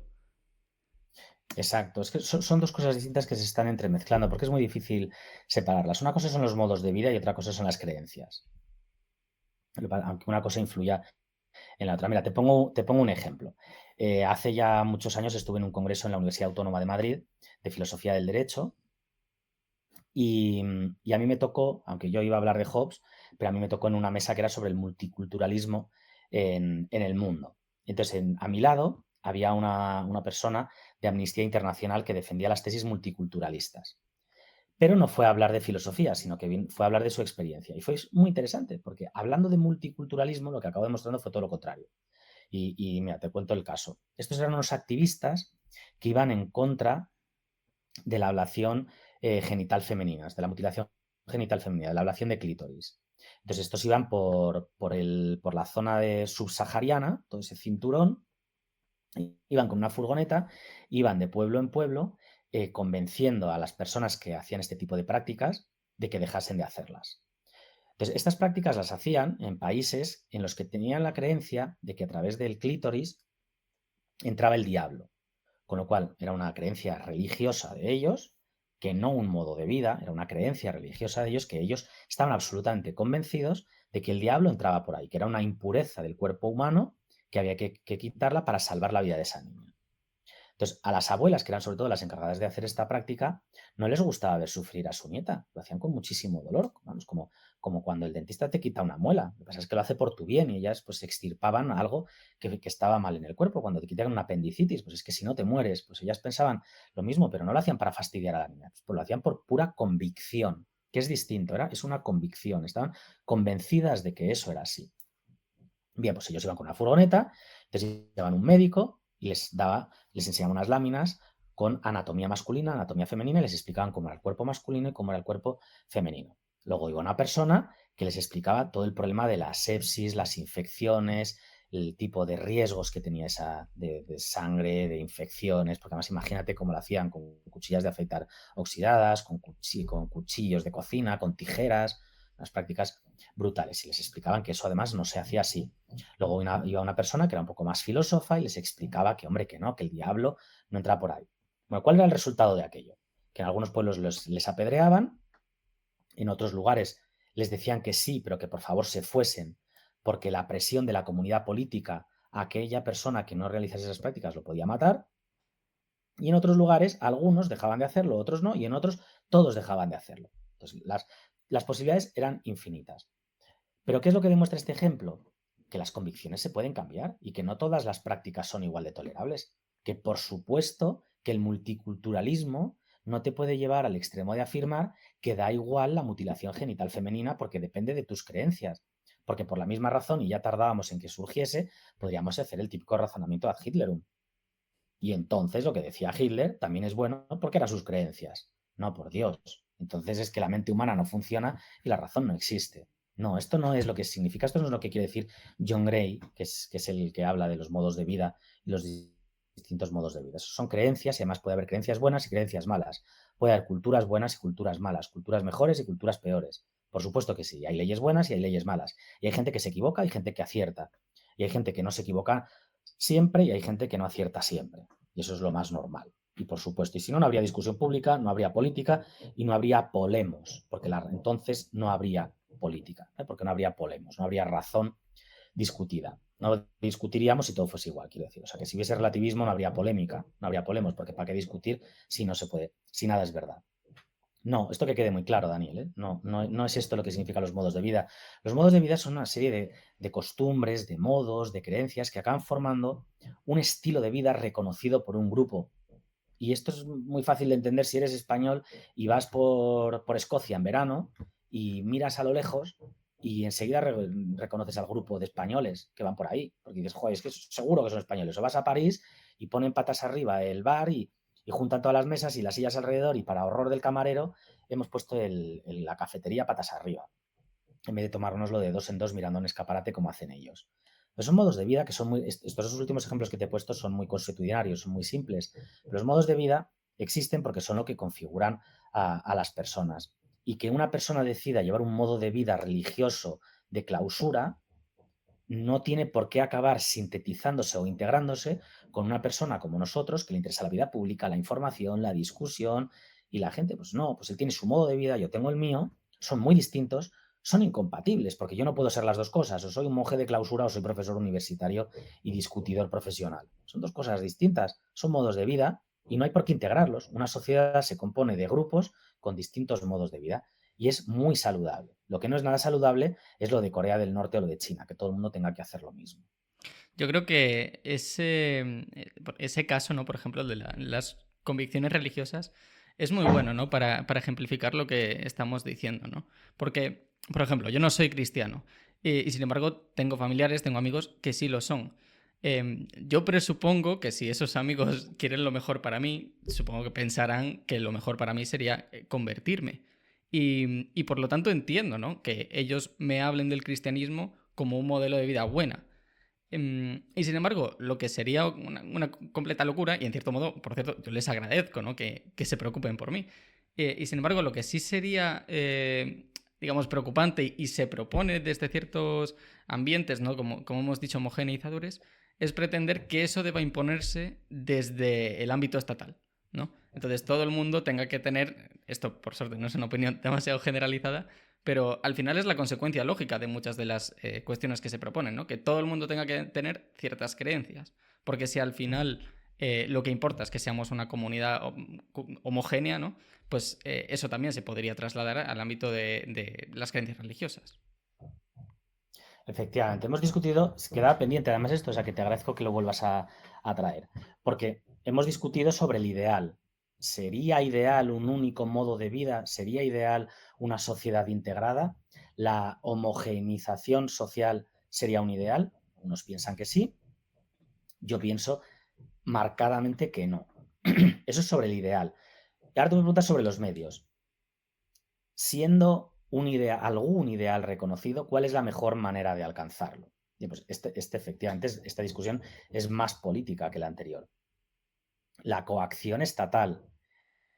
Exacto, es que son dos cosas distintas que se están entremezclando, porque es muy difícil separarlas. Una cosa son los modos de vida y otra cosa son las creencias, aunque una cosa influya en la otra. Mira, te pongo un ejemplo. Hace ya muchos años estuve en un congreso en la Universidad Autónoma de Madrid de Filosofía del Derecho y a mí me tocó, aunque yo iba a hablar de Hobbes, pero a mí me tocó en una mesa que era sobre el multiculturalismo en el mundo. Entonces, a mi lado había una persona de Amnistía Internacional que defendía las tesis multiculturalistas. Pero no fue a hablar de filosofía, sino que fue a hablar de su experiencia. Y fue muy interesante, porque hablando de multiculturalismo, lo que acabó demostrando fue todo lo contrario. Y mira, te cuento el caso. Estos eran unos activistas que iban en contra de la ablación genital femenina, de la mutilación genital femenina, de la ablación de clítoris. Entonces, estos iban por la zona de subsahariana, todo ese cinturón, iban con una furgoneta, iban de pueblo en pueblo, convenciendo a las personas que hacían este tipo de prácticas de que dejasen de hacerlas. Entonces, estas prácticas las hacían en países en los que tenían la creencia de que a través del clítoris entraba el diablo, con lo cual era una creencia religiosa de ellos, que no un modo de vida, era una creencia religiosa de ellos, que ellos estaban absolutamente convencidos de que el diablo entraba por ahí, que era una impureza del cuerpo humano que había que quitarla para salvar la vida de esa niña. Entonces, a las abuelas, que eran sobre todo las encargadas de hacer esta práctica, no les gustaba ver sufrir a su nieta. Lo hacían con muchísimo dolor, vamos, como cuando el dentista te quita una muela. Lo que pasa es que lo hace por tu bien y ellas pues extirpaban algo que estaba mal en el cuerpo. Cuando te quitan una apendicitis, pues es que si no te mueres, pues ellas pensaban lo mismo, pero no lo hacían para fastidiar a la niña, pues lo hacían por pura convicción, que es distinto, es una convicción. Estaban convencidas de que eso era así. Bien, pues ellos iban con una furgoneta, entonces llevaban un médico y les enseñaban unas láminas con anatomía masculina, anatomía femenina y les explicaban cómo era el cuerpo masculino y cómo era el cuerpo femenino. Luego iba una persona que les explicaba todo el problema de la sepsis, las infecciones, el tipo de riesgos que tenía esa de sangre, de infecciones, porque además imagínate cómo lo hacían con cuchillas de afeitar oxidadas, con cuchillos de cocina, con tijeras, unas prácticas brutales. Y les explicaban que eso además no se hacía así. Luego iba una persona que era un poco más filósofa y les explicaba que, hombre, que no, que el diablo no entra por ahí. Bueno, ¿cuál era el resultado de aquello? Que en algunos pueblos les apedreaban, en otros lugares les decían que sí, pero que por favor se fuesen, porque la presión de la comunidad política a aquella persona que no realizase esas prácticas lo podía matar, y en otros lugares algunos dejaban de hacerlo, otros no, y en otros todos dejaban de hacerlo. Entonces, las posibilidades eran infinitas. ¿Pero qué es lo que demuestra este ejemplo? Que las convicciones se pueden cambiar y que no todas las prácticas son igual de tolerables. Que por supuesto que el multiculturalismo no te puede llevar al extremo de afirmar que da igual la mutilación genital femenina porque depende de tus creencias. Porque por la misma razón, y ya tardábamos en que surgiese, podríamos hacer el típico razonamiento ad Hitlerum. Y entonces lo que decía Hitler también es bueno porque eran sus creencias. No, por Dios. Entonces es que la mente humana no funciona y la razón no existe. No, esto no es lo que significa, esto no es lo que quiere decir John Gray, que es el que habla de los modos de vida y los distintos modos de vida. Eso son creencias y además puede haber creencias buenas y creencias malas. Puede haber culturas buenas y culturas malas, culturas mejores y culturas peores. Por supuesto que sí, hay leyes buenas y hay leyes malas. Y hay gente que se equivoca y gente que acierta. Y hay gente que no se equivoca siempre y hay gente que no acierta siempre. Y eso es lo más normal. Y por supuesto, y si no, no habría discusión pública, no habría política y no habría polemos, porque entonces no habría política, porque no habría polemos, no habría razón discutida. No discutiríamos si todo fuese igual, quiero decir. O sea, que si hubiese relativismo no habría polémica, no habría polemos, porque ¿para qué discutir si no se puede, si nada es verdad? No, esto que quede muy claro, Daniel, ¿eh? No, no es esto lo que significan los modos de vida. Los modos de vida son una serie de costumbres, de modos, de creencias que acaban formando un estilo de vida reconocido por un grupo. Y esto es muy fácil de entender si eres español y vas por Escocia en verano y miras a lo lejos y enseguida reconoces al grupo de españoles que van por ahí. Porque dices, joder, es que seguro que son españoles. O vas a París y ponen patas arriba el bar y juntan todas las mesas y las sillas alrededor y para horror del camarero hemos puesto la cafetería patas arriba en vez de tomárnoslo de dos en dos mirando un escaparate como hacen ellos. Pero son modos de vida que son muy... Estos dos últimos ejemplos que te he puesto son muy consuetudinarios, son muy simples. Pero los modos de vida existen porque son lo que configuran a las personas. Y que una persona decida llevar un modo de vida religioso de clausura no tiene por qué acabar sintetizándose o integrándose con una persona como nosotros que le interesa la vida pública, la información, la discusión y la gente, pues no, pues él tiene su modo de vida, yo tengo el mío, son muy distintos, son incompatibles, porque yo no puedo ser las dos cosas, o soy un monje de clausura o soy profesor universitario y discutidor profesional. Son dos cosas distintas, son modos de vida y no hay por qué integrarlos. Una sociedad se compone de grupos con distintos modos de vida y es muy saludable. Lo que no es nada saludable es lo de Corea del Norte o lo de China, que todo el mundo tenga que hacer lo mismo. Yo creo que ese caso, ¿no? Por ejemplo, el de las convicciones religiosas, es muy bueno, ¿no? Para ejemplificar lo que estamos diciendo, ¿no? Porque, por ejemplo, yo no soy cristiano y sin embargo tengo familiares, tengo amigos que sí lo son. Yo presupongo que si esos amigos quieren lo mejor para mí, supongo que pensarán que lo mejor para mí sería convertirme. Y por lo tanto entiendo, ¿no? Que ellos me hablen del cristianismo como un modelo de vida buena. Y sin embargo, lo que sería una completa locura, y en cierto modo, por cierto, yo les agradezco, ¿no? Que se preocupen por mí. Y sin embargo, lo que sí sería, digamos, preocupante y se propone desde ciertos ambientes, ¿no? Como hemos dicho, homogeneizadores, es pretender que eso deba imponerse desde el ámbito estatal, ¿no? Entonces todo el mundo tenga que tener, esto por suerte no es una opinión demasiado generalizada, pero al final es la consecuencia lógica de muchas de las cuestiones que se proponen, ¿no? Que todo el mundo tenga que tener ciertas creencias. Porque si al final lo que importa es que seamos una comunidad homogénea, ¿no? Pues eso también se podría trasladar al ámbito de las creencias religiosas. Efectivamente, hemos discutido, queda pendiente además esto, o sea que te agradezco que lo vuelvas a traer, porque hemos discutido sobre el ideal. ¿Sería ideal un único modo de vida? ¿Sería ideal una sociedad integrada? ¿La homogeneización social sería un ideal? Unos piensan que sí, yo pienso marcadamente que no. Eso es sobre el ideal. Y ahora tú me preguntas sobre los medios. Siendo algún ideal reconocido, ¿cuál es la mejor manera de alcanzarlo? Y pues efectivamente, esta discusión es más política que la anterior. ¿La coacción estatal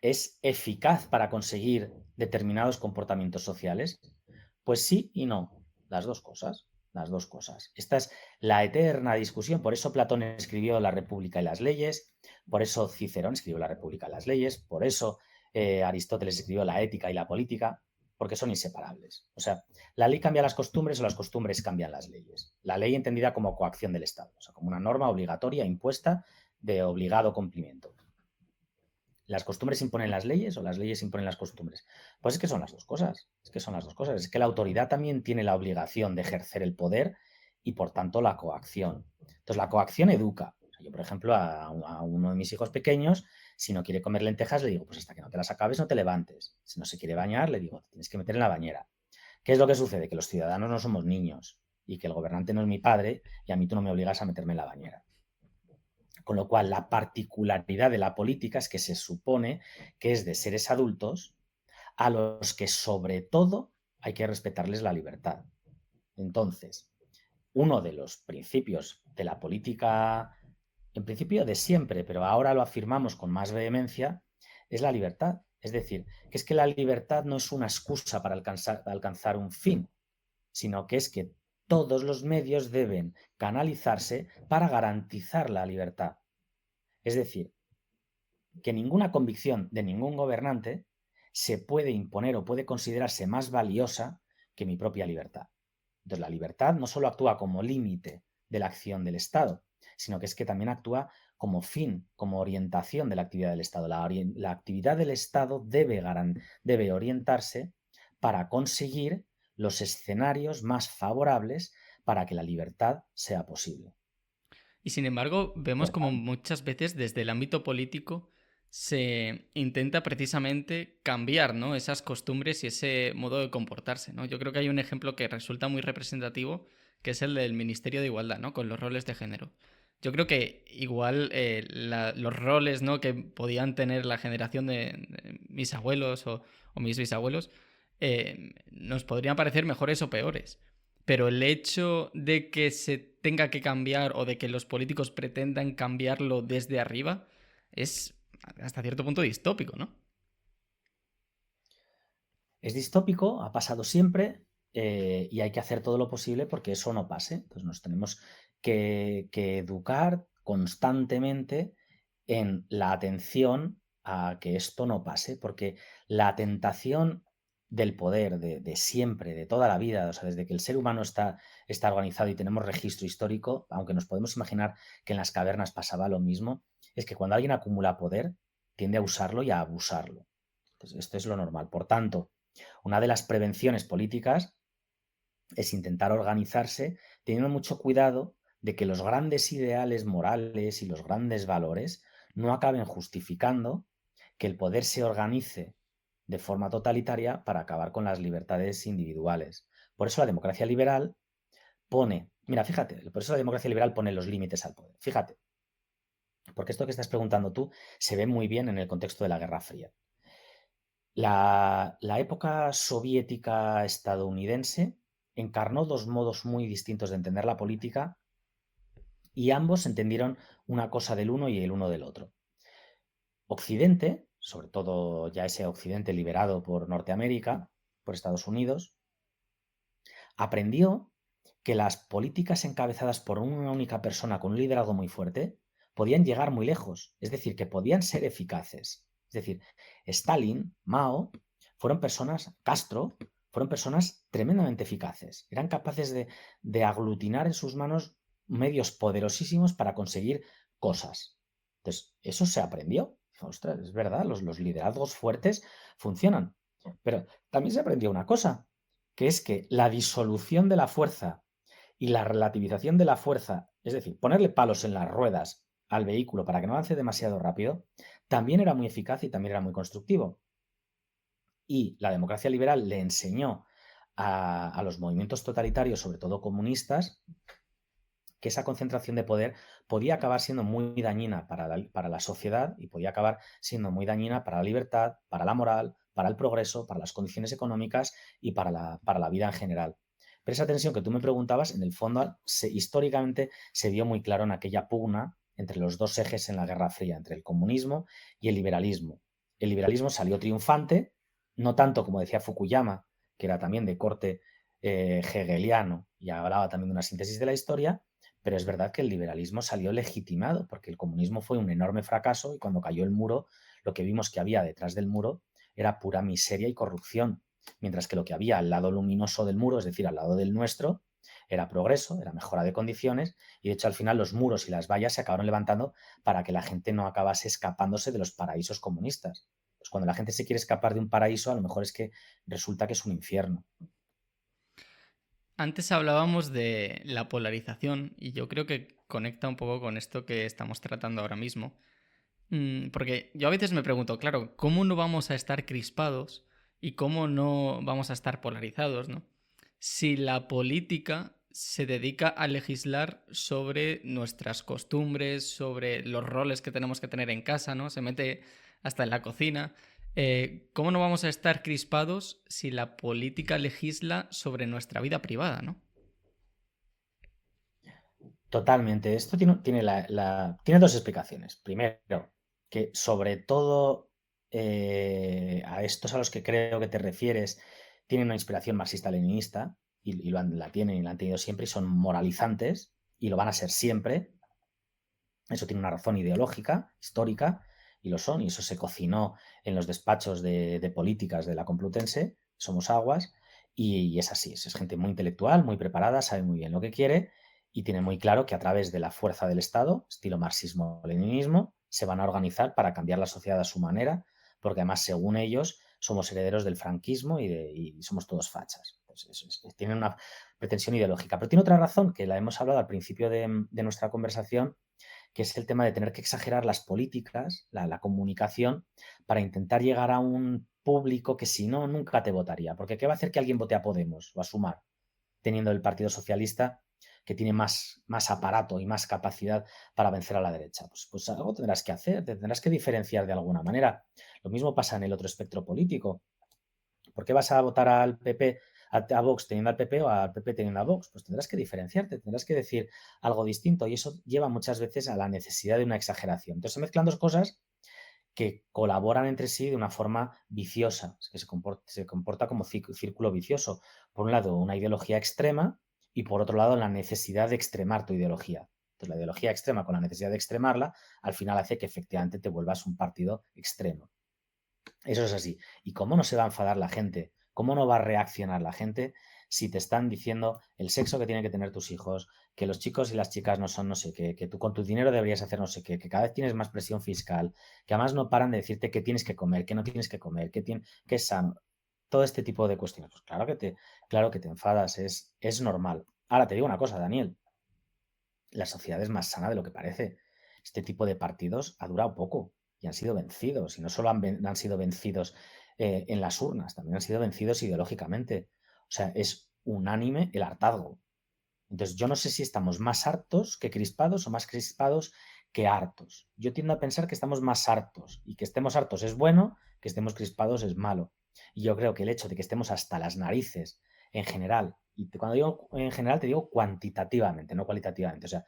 es eficaz para conseguir determinados comportamientos sociales? Pues sí y no, las dos cosas. Las dos cosas. Esta es la eterna discusión. Por eso Platón escribió La República y las leyes, por eso Cicerón escribió La República y las leyes, por eso Aristóteles escribió La ética y la política, porque son inseparables. O sea, la ley cambia las costumbres o las costumbres cambian las leyes. La ley entendida como coacción del Estado, o sea, como una norma obligatoria impuesta de obligado cumplimiento. ¿Las costumbres imponen las leyes o las leyes imponen las costumbres? Pues es que son las dos cosas. Es que son las dos cosas. Es que la autoridad también tiene la obligación de ejercer el poder y, por tanto, la coacción. Entonces, la coacción educa. Yo, por ejemplo, a uno de mis hijos pequeños, si no quiere comer lentejas, le digo, pues hasta que no te las acabes, no te levantes. Si no se quiere bañar, le digo, te tienes que meter en la bañera. ¿Qué es lo que sucede? Que los ciudadanos no somos niños y que el gobernante no es mi padre y a mí tú no me obligas a meterme en la bañera. Con lo cual, la particularidad de la política es que se supone que es de seres adultos a los que sobre todo hay que respetarles la libertad. Entonces, uno de los principios de la política, en principio de siempre, pero ahora lo afirmamos con más vehemencia, es la libertad. Es decir, que es que la libertad no es una excusa para alcanzar un fin, sino que es que todos los medios deben canalizarse para garantizar la libertad. Es decir, que ninguna convicción de ningún gobernante se puede imponer o puede considerarse más valiosa que mi propia libertad. Entonces, la libertad no solo actúa como límite de la acción del Estado, sino que es que también actúa como fin, como orientación de la actividad del Estado. La actividad del Estado debe orientarse para conseguir los escenarios más favorables para que la libertad sea posible. Y sin embargo, vemos Por como tanto, muchas veces desde el ámbito político se intenta precisamente cambiar, ¿no?, esas costumbres y ese modo de comportarse, ¿no? Yo creo que hay un ejemplo que resulta muy representativo, que es el del Ministerio de Igualdad, ¿no?, con los roles de género. Yo creo que igual los roles, ¿no?, que podían tener la generación de mis abuelos o mis bisabuelos nos podrían parecer mejores o peores. Pero el hecho de que se tenga que cambiar o de que los políticos pretendan cambiarlo desde arriba es hasta cierto punto distópico, ¿no? es distópico, ha pasado siempre, y hay que hacer todo lo posible porque eso no pase. Entonces nos tenemos que educar constantemente en la atención a que esto no pase, porque la tentación del poder de siempre, de toda la vida, o sea, desde que el ser humano está organizado y tenemos registro histórico, aunque nos podemos imaginar que en las cavernas pasaba lo mismo, es que cuando alguien acumula poder, tiende a usarlo y a abusarlo. Entonces, esto es lo normal. Por tanto, una de las prevenciones políticas es intentar organizarse teniendo mucho cuidado de que los grandes ideales morales y los grandes valores no acaben justificando que el poder se organice de forma totalitaria para acabar con las libertades individuales. Por eso la democracia liberal mira, fíjate, por eso la democracia liberal pone los límites al poder. Fíjate, porque esto que estás preguntando tú se ve muy bien en el contexto de la Guerra Fría. La época soviética estadounidense encarnó dos modos muy distintos de entender la política y ambos entendieron una cosa del uno y el uno del otro. Occidente, sobre todo ya ese Occidente liberado por Norteamérica, por Estados Unidos, aprendió que las políticas encabezadas por una única persona con un liderazgo muy fuerte podían llegar muy lejos, es decir, que podían ser eficaces. Es decir, Stalin, Mao, Castro, fueron personas tremendamente eficaces. Eran capaces de aglutinar en sus manos medios poderosísimos para conseguir cosas. Entonces, eso se aprendió. Ostras, es verdad, los liderazgos fuertes funcionan. Pero también se aprendió una cosa, que es que la disolución de la fuerza y la relativización de la fuerza, es decir, ponerle palos en las ruedas al vehículo para que no avance demasiado rápido, también era muy eficaz y también era muy constructivo. Y la democracia liberal le enseñó a los movimientos totalitarios, sobre todo comunistas, que esa concentración de poder podía acabar siendo muy dañina para la sociedad y podía acabar siendo muy dañina para la libertad, para la moral, para el progreso, para las condiciones económicas y para la vida en general. Pero esa tensión que tú me preguntabas, en el fondo, históricamente se vio muy claro en aquella pugna entre los dos ejes en la Guerra Fría, entre el comunismo y el liberalismo. El liberalismo salió triunfante, no tanto como decía Fukuyama, que era también de corte hegeliano y hablaba también de una síntesis de la historia, pero es verdad que el liberalismo salió legitimado porque el comunismo fue un enorme fracaso y cuando cayó el muro, lo que vimos que había detrás del muro era pura miseria y corrupción, mientras que lo que había al lado luminoso del muro, es decir, al lado del nuestro, era progreso, era mejora de condiciones y de hecho al final los muros y las vallas se acabaron levantando para que la gente no acabase escapándose de los paraísos comunistas. Pues cuando la gente se quiere escapar de un paraíso, a lo mejor es que resulta que es un infierno. Antes hablábamos de la polarización y yo creo que conecta un poco con esto que estamos tratando ahora mismo. Porque yo a veces me pregunto, claro, ¿cómo no vamos a estar crispados y cómo no vamos a estar polarizados, ¿no? Si la política se dedica a legislar sobre nuestras costumbres, sobre los roles que tenemos que tener en casa, ¿no? Se mete hasta en la cocina. ¿Cómo no vamos a estar crispados si la política legisla sobre nuestra vida privada, ¿no? Totalmente. Esto tiene dos explicaciones. Primero, que sobre todo a estos a los que creo que te refieres tienen una inspiración marxista-leninista la tienen y la han tenido siempre y son moralizantes y lo van a ser siempre. Eso tiene una razón ideológica, histórica, y lo son, y eso se cocinó en los despachos de políticas de la Complutense, Somos Aguas, y es así, es gente muy intelectual, muy preparada, sabe muy bien lo que quiere, y tienen muy claro que a través de la fuerza del Estado, estilo marxismo-leninismo, se van a organizar para cambiar la sociedad a su manera, porque además, según ellos, somos herederos del franquismo y somos todos fachas. Pues tienen una pretensión ideológica. Pero tiene otra razón, que la hemos hablado al principio de nuestra conversación, que es el tema de tener que exagerar las políticas, la comunicación, para intentar llegar a un público que si no, nunca te votaría. Porque ¿qué va a hacer que alguien vote a Podemos o a Sumar, teniendo el Partido Socialista que tiene más aparato y más capacidad para vencer a la derecha? Pues algo tendrás que hacer, te tendrás que diferenciar de alguna manera. Lo mismo pasa en el otro espectro político. ¿Por qué vas a votar al PP, a Vox teniendo al PP o al PP teniendo a Vox? Pues tendrás que diferenciarte, tendrás que decir algo distinto y eso lleva muchas veces a la necesidad de una exageración. Entonces se mezclan dos cosas que colaboran entre sí de una forma viciosa, que se comporta como círculo vicioso. Por un lado, una ideología extrema y por otro lado, la necesidad de extremar tu ideología. Entonces, la ideología extrema con la necesidad de extremarla, al final hace que efectivamente te vuelvas un partido extremo. Eso es así. ¿Y cómo no se va a enfadar la gente? ¿Cómo no va a reaccionar la gente si te están diciendo el sexo que tienen que tener tus hijos, que los chicos y las chicas no son no sé qué, que tú con tu dinero deberías hacer no sé qué, que cada vez tienes más presión fiscal, que además no paran de decirte qué tienes que comer, qué no tienes que comer, qué es sano? Todo este tipo de cuestiones. Pues claro que te enfadas, es normal. Ahora te digo una cosa, Daniel, la sociedad es más sana de lo que parece. Este tipo de partidos ha durado poco y han sido vencidos. Y no solo han sido vencidos en las urnas, también han sido vencidos ideológicamente. O sea, es unánime el hartazgo. Entonces, yo no sé si estamos más hartos que crispados o más crispados que hartos. Yo tiendo a pensar que estamos más hartos y que estemos hartos es bueno, que estemos crispados es malo. Y yo creo que el hecho de que estemos hasta las narices en general, y cuando digo en general te digo cuantitativamente, no cualitativamente, o sea,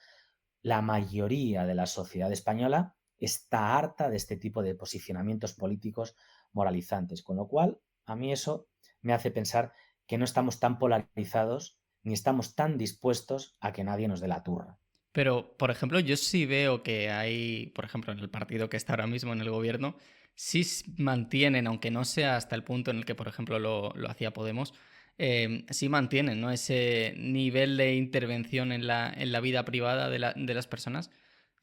la mayoría de la sociedad española está harta de este tipo de posicionamientos políticos moralizantes, con lo cual a mí eso me hace pensar que no estamos tan polarizados ni estamos tan dispuestos a que nadie nos dé la turra. Pero, por ejemplo, yo sí veo que hay, por ejemplo, en el partido que está ahora mismo en el gobierno, sí mantienen, aunque no sea hasta el punto en el que, por ejemplo, lo hacía Podemos, sí mantienen, ¿no? Ese nivel de intervención en la vida privada de las personas.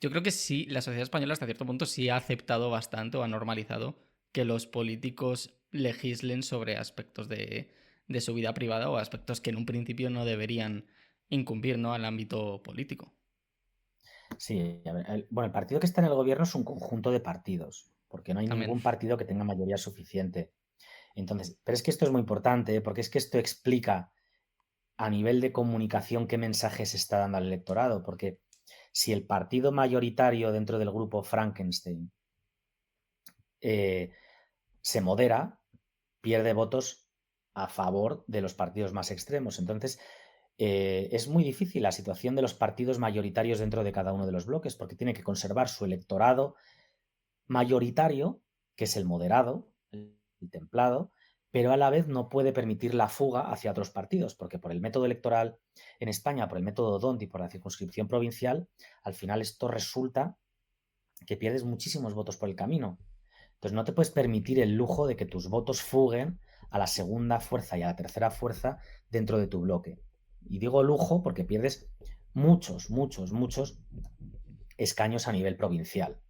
Yo creo que sí, la sociedad española hasta cierto punto sí ha aceptado bastante o ha normalizado que los políticos legislen sobre aspectos de su vida privada o aspectos que en un principio no deberían incumbir, ¿no?, al ámbito político. Sí, a ver, bueno, el partido que está en el gobierno es un conjunto de partidos, porque no hay También. ningún partido que tenga mayoría suficiente. Entonces, pero es que esto es muy importante, ¿eh? Porque es que esto explica a nivel de comunicación qué mensaje se está dando al electorado, porque si el partido mayoritario dentro del grupo Frankenstein eh, se modera, pierde votos a favor de los partidos más extremos. Entonces, es muy difícil la situación de los partidos mayoritarios dentro de cada uno de los bloques, porque tiene que conservar su electorado mayoritario, que es el moderado, el templado, pero a la vez no puede permitir la fuga hacia otros partidos, porque por el método electoral en España, por el método DONT y por la circunscripción provincial, al final esto resulta que pierdes muchísimos votos por el camino. Entonces no te puedes permitir el lujo de que tus votos fuguen a la segunda fuerza y a la tercera fuerza dentro de tu bloque. Y digo lujo porque pierdes muchos, muchos, muchos escaños a nivel provincial.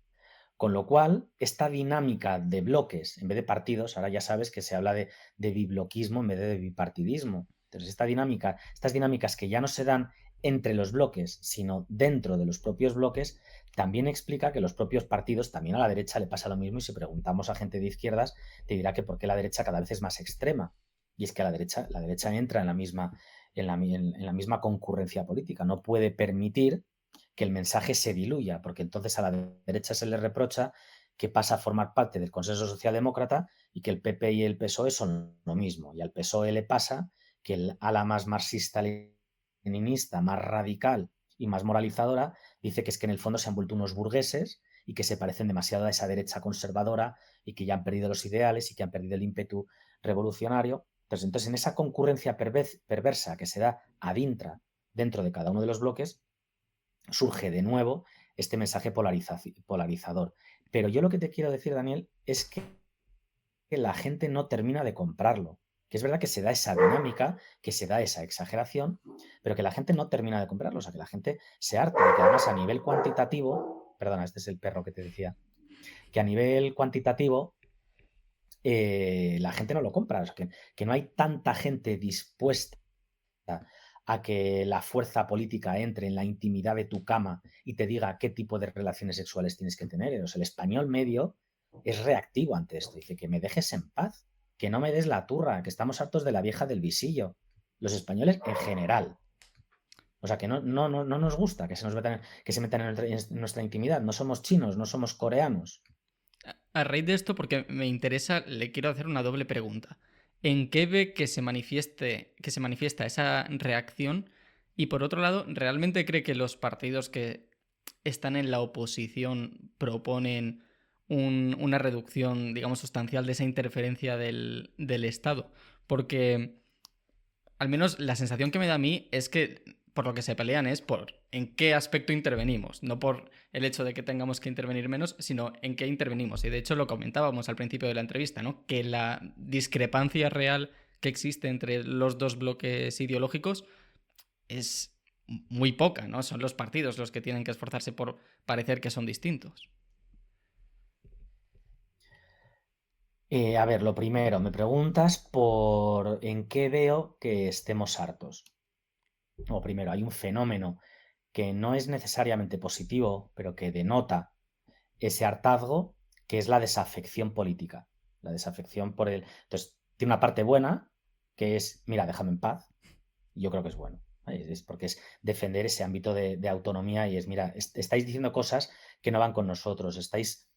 Con lo cual, esta dinámica de bloques en vez de partidos, ahora ya sabes que se habla de bibloquismo en vez de bipartidismo. Entonces, estas dinámicas que ya no se dan entre los bloques, sino dentro de los propios bloques, también explica que los propios partidos, también a la derecha le pasa lo mismo, y si preguntamos a gente de izquierdas, te dirá que por qué la derecha cada vez es más extrema. Y es que la derecha entra en la misma concurrencia política, no puede permitir que el mensaje se diluya, porque entonces a la derecha se le reprocha que pasa a formar parte del consenso socialdemócrata y que el PP y el PSOE son lo mismo. Y al PSOE le pasa que el ala más marxista-leninista, más radical y más moralizadora dice que es que en el fondo se han vuelto unos burgueses y que se parecen demasiado a esa derecha conservadora y que ya han perdido los ideales y que han perdido el ímpetu revolucionario. Entonces en esa concurrencia perversa que se da ad intra dentro de cada uno de los bloques, surge de nuevo este mensaje polarizador. Pero yo lo que te quiero decir, Daniel, es que la gente no termina de comprarlo. que es verdad que se da esa dinámica, que se da esa exageración, pero que la gente no termina de comprarlo, o sea, que la gente se harta de que además a nivel cuantitativo, perdona, este es el perro que te decía, que a nivel cuantitativo la gente no lo compra, o sea, que no hay tanta gente dispuesta a que la fuerza política entre en la intimidad de tu cama y te diga qué tipo de relaciones sexuales tienes que tener. O sea, el español medio es reactivo ante esto. Dice que me dejes en paz, que no me des la turra, que estamos hartos de la vieja del visillo. Los españoles en general. O sea, que no nos gusta que se metan en nuestra intimidad. No somos chinos, no somos coreanos. A raíz de esto, porque me interesa, le quiero hacer una doble pregunta. ¿En qué ve que se manifiesta esa reacción? Y por otro lado, ¿realmente cree que los partidos que están en la oposición proponen una reducción, digamos, sustancial de esa interferencia del Estado? Porque al menos la sensación que me da a mí es que por lo que se pelean es por en qué aspecto intervenimos, no por el hecho de que tengamos que intervenir menos, sino en qué intervenimos. Y de hecho lo comentábamos al principio de la entrevista, ¿no? Que la discrepancia real que existe entre los dos bloques ideológicos es muy poca, ¿no? Son los partidos los que tienen que esforzarse por parecer que son distintos. A ver, lo primero, me preguntas por en qué veo que estemos hartos. O primero, hay un fenómeno que no es necesariamente positivo, pero que denota ese hartazgo, que es la desafección política. La desafección por el... Entonces, tiene una parte buena, que es, mira, déjame en paz, y yo creo que es bueno. Es porque es defender ese ámbito de autonomía y es, mira, estáis diciendo cosas que no van con nosotros, estáis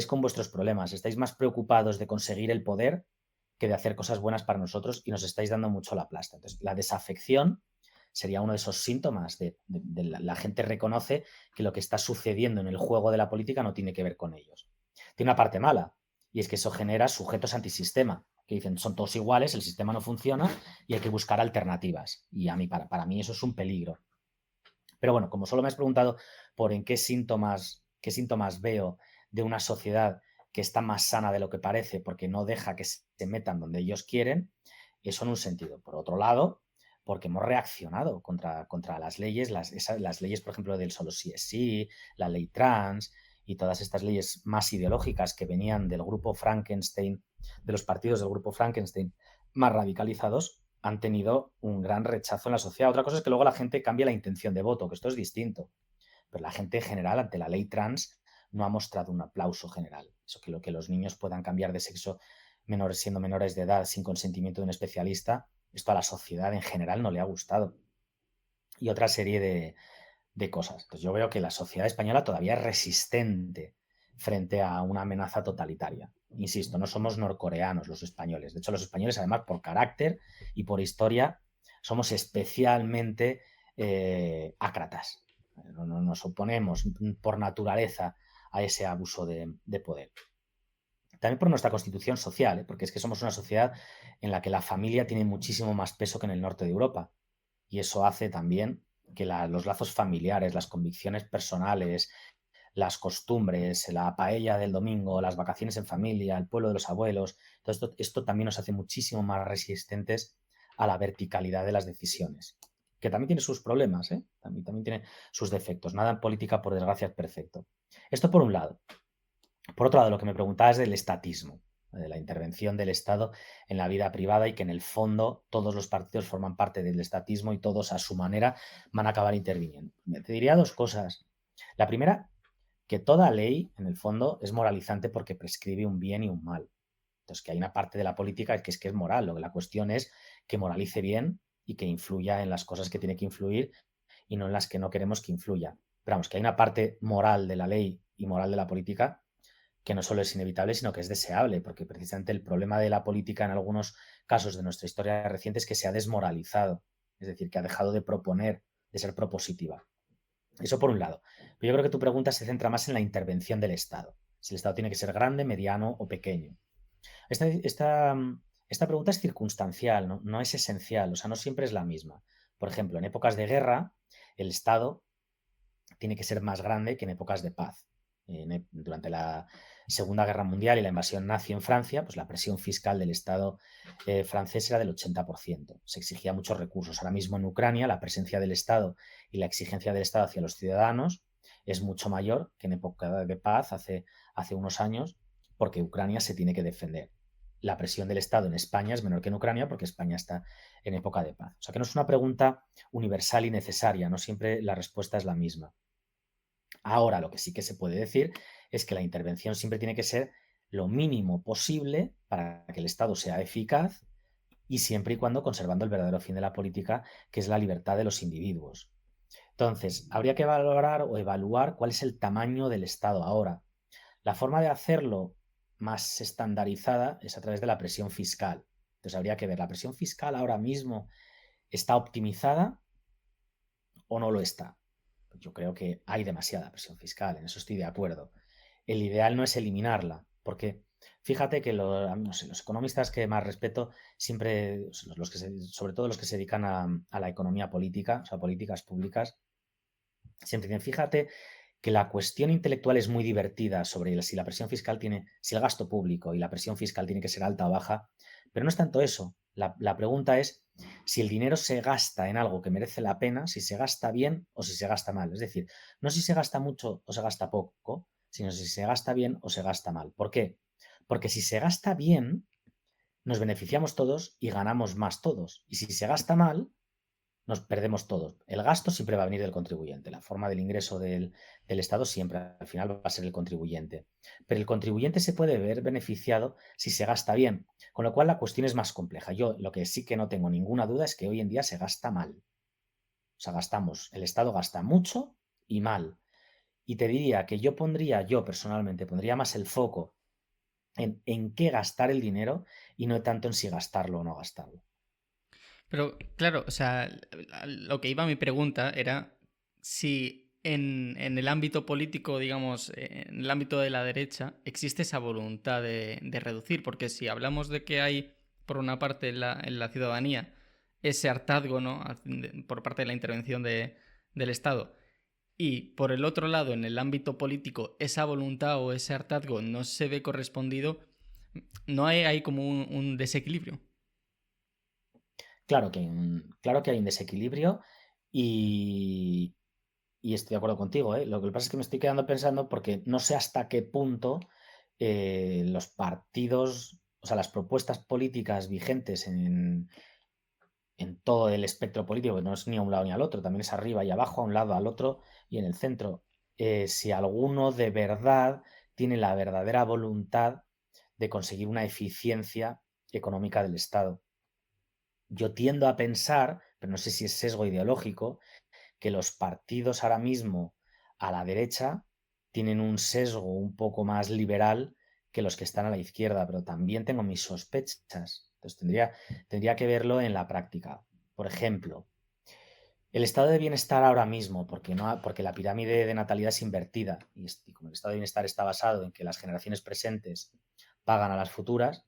con vuestros problemas, estáis más preocupados de conseguir el poder que de hacer cosas buenas para nosotros y nos estáis dando mucho la plasta. Entonces, la desafección sería uno de esos síntomas de la gente reconoce que lo que está sucediendo en el juego de la política no tiene que ver con ellos. Tiene una parte mala, y es que eso genera sujetos antisistema, que dicen son todos iguales, el sistema no funciona y hay que buscar alternativas. Y para mí eso es un peligro. Pero bueno, como solo me has preguntado por en qué síntomas veo de una sociedad que está más sana de lo que parece porque no deja que se metan donde ellos quieren, eso en un sentido. Por otro lado, porque hemos reaccionado contra las leyes, las leyes, por ejemplo, del solo sí es sí, la ley trans y todas estas leyes más ideológicas que venían del grupo Frankenstein, de los partidos del grupo Frankenstein más radicalizados, han tenido un gran rechazo en la sociedad. Otra cosa es que luego la gente cambia la intención de voto, que esto es distinto. Pero la gente en general, ante la ley trans, no ha mostrado un aplauso general. Eso que lo que los niños puedan cambiar de sexo siendo menores de edad sin consentimiento de un especialista, esto a la sociedad en general no le ha gustado. Y otra serie de cosas. Entonces yo veo que la sociedad española todavía es resistente frente a una amenaza totalitaria. Insisto, no somos norcoreanos los españoles. De hecho, los españoles, además, por carácter y por historia, somos especialmente ácratas. No nos oponemos por naturaleza a ese abuso de poder. También por nuestra constitución social, porque es que somos una sociedad en la que la familia tiene muchísimo más peso que en el norte de Europa. Y eso hace también que los lazos familiares, las convicciones personales, las costumbres, la paella del domingo, las vacaciones en familia, el pueblo de los abuelos, todo esto también nos hace muchísimo más resistentes a la verticalidad de las decisiones, que también tiene sus problemas, ¿eh? También tiene sus defectos. Nada en política, por desgracia, es perfecto. Esto por un lado. Por otro lado, lo que me preguntabas del estatismo, de la intervención del Estado en la vida privada y que en el fondo todos los partidos forman parte del estatismo y todos a su manera van a acabar interviniendo. Te diría dos cosas. La primera, que toda ley, en el fondo, es moralizante porque prescribe un bien y un mal. Entonces, que hay una parte de la política que es moral. La cuestión es que moralice bien y que influya en las cosas que tiene que influir y no en las que no queremos que influya. Pero vamos, que hay una parte moral de la ley y moral de la política que no solo es inevitable, sino que es deseable, porque precisamente el problema de la política en algunos casos de nuestra historia reciente es que se ha desmoralizado, es decir, que ha dejado de proponer, de ser propositiva. Eso por un lado. Pero yo creo que tu pregunta se centra más en la intervención del Estado. Si el Estado tiene que ser grande, mediano o pequeño. Esta pregunta es circunstancial, no es esencial, o sea, no siempre es la misma. Por ejemplo, en épocas de guerra, el Estado tiene que ser más grande que en épocas de paz. Durante la Segunda Guerra Mundial y la invasión nazi en Francia, pues la presión fiscal del Estado francés era del 80%. Se exigía muchos recursos. Ahora mismo en Ucrania la presencia del Estado y la exigencia del Estado hacia los ciudadanos es mucho mayor que en época de paz hace unos años, porque Ucrania se tiene que defender. La presión del Estado en España es menor que en Ucrania porque España está en época de paz. O sea que no es una pregunta universal y necesaria, no siempre la respuesta es la misma. Ahora, lo que sí que se puede decir es que la intervención siempre tiene que ser lo mínimo posible para que el Estado sea eficaz y siempre y cuando conservando el verdadero fin de la política, que es la libertad de los individuos. Entonces, habría que valorar o evaluar cuál es el tamaño del Estado ahora. La forma de hacerlo más estandarizada es a través de la presión fiscal. Entonces, habría que ver, ¿la presión fiscal ahora mismo está optimizada o no lo está? Yo creo que hay demasiada presión fiscal, en eso estoy de acuerdo. El ideal no es eliminarla, porque fíjate que no sé, los economistas que más respeto siempre, sobre todo los que se dedican a la economía política, o sea, políticas públicas, siempre dicen, fíjate que la cuestión intelectual es muy divertida sobre si la presión fiscal si el gasto público y la presión fiscal tiene que ser alta o baja, pero no es tanto eso. La pregunta es si el dinero se gasta en algo que merece la pena, si se gasta bien o si se gasta mal. Es decir, no si se gasta mucho o se gasta poco, sino si se gasta bien o se gasta mal. ¿Por qué? Porque si se gasta bien, nos beneficiamos todos y ganamos más todos. Y si se gasta mal, nos perdemos todos. El gasto siempre va a venir del contribuyente. La forma del ingreso del Estado siempre al final va a ser el contribuyente. Pero el contribuyente se puede ver beneficiado si se gasta bien, con lo cual la cuestión es más compleja. Yo lo que sí que no tengo ninguna duda es que hoy en día se gasta mal. O sea, el Estado gasta mucho y mal. Y te diría que yo personalmente pondría más el foco en qué gastar el dinero y no tanto en si gastarlo o no gastarlo. Pero claro, o sea, lo que iba a mi pregunta era si en el ámbito político, digamos, en el ámbito de la derecha, existe esa voluntad de reducir, porque si hablamos de que hay, por una parte, en la ciudadanía, ese hartazgo, ¿no? Por parte de la intervención del Estado, y por el otro lado, en el ámbito político, esa voluntad o ese hartazgo no se ve correspondido, no hay como un desequilibrio. Claro que hay un desequilibrio y, y estoy de acuerdo contigo, ¿eh? Lo que pasa es que me estoy quedando pensando porque no sé hasta qué punto los partidos, o sea, las propuestas políticas vigentes en todo el espectro político, que no es ni a un lado ni al otro, también es arriba y abajo, a un lado, al otro y en el centro, si alguno de verdad tiene la verdadera voluntad de conseguir una eficiencia económica del Estado. Yo tiendo a pensar, pero no sé si es sesgo ideológico, que los partidos ahora mismo a la derecha tienen un sesgo un poco más liberal que los que están a la izquierda, pero también tengo mis sospechas. Entonces tendría que verlo en la práctica. Por ejemplo, el estado de bienestar ahora mismo, porque la pirámide de natalidad es invertida y como el estado de bienestar está basado en que las generaciones presentes pagan a las futuras,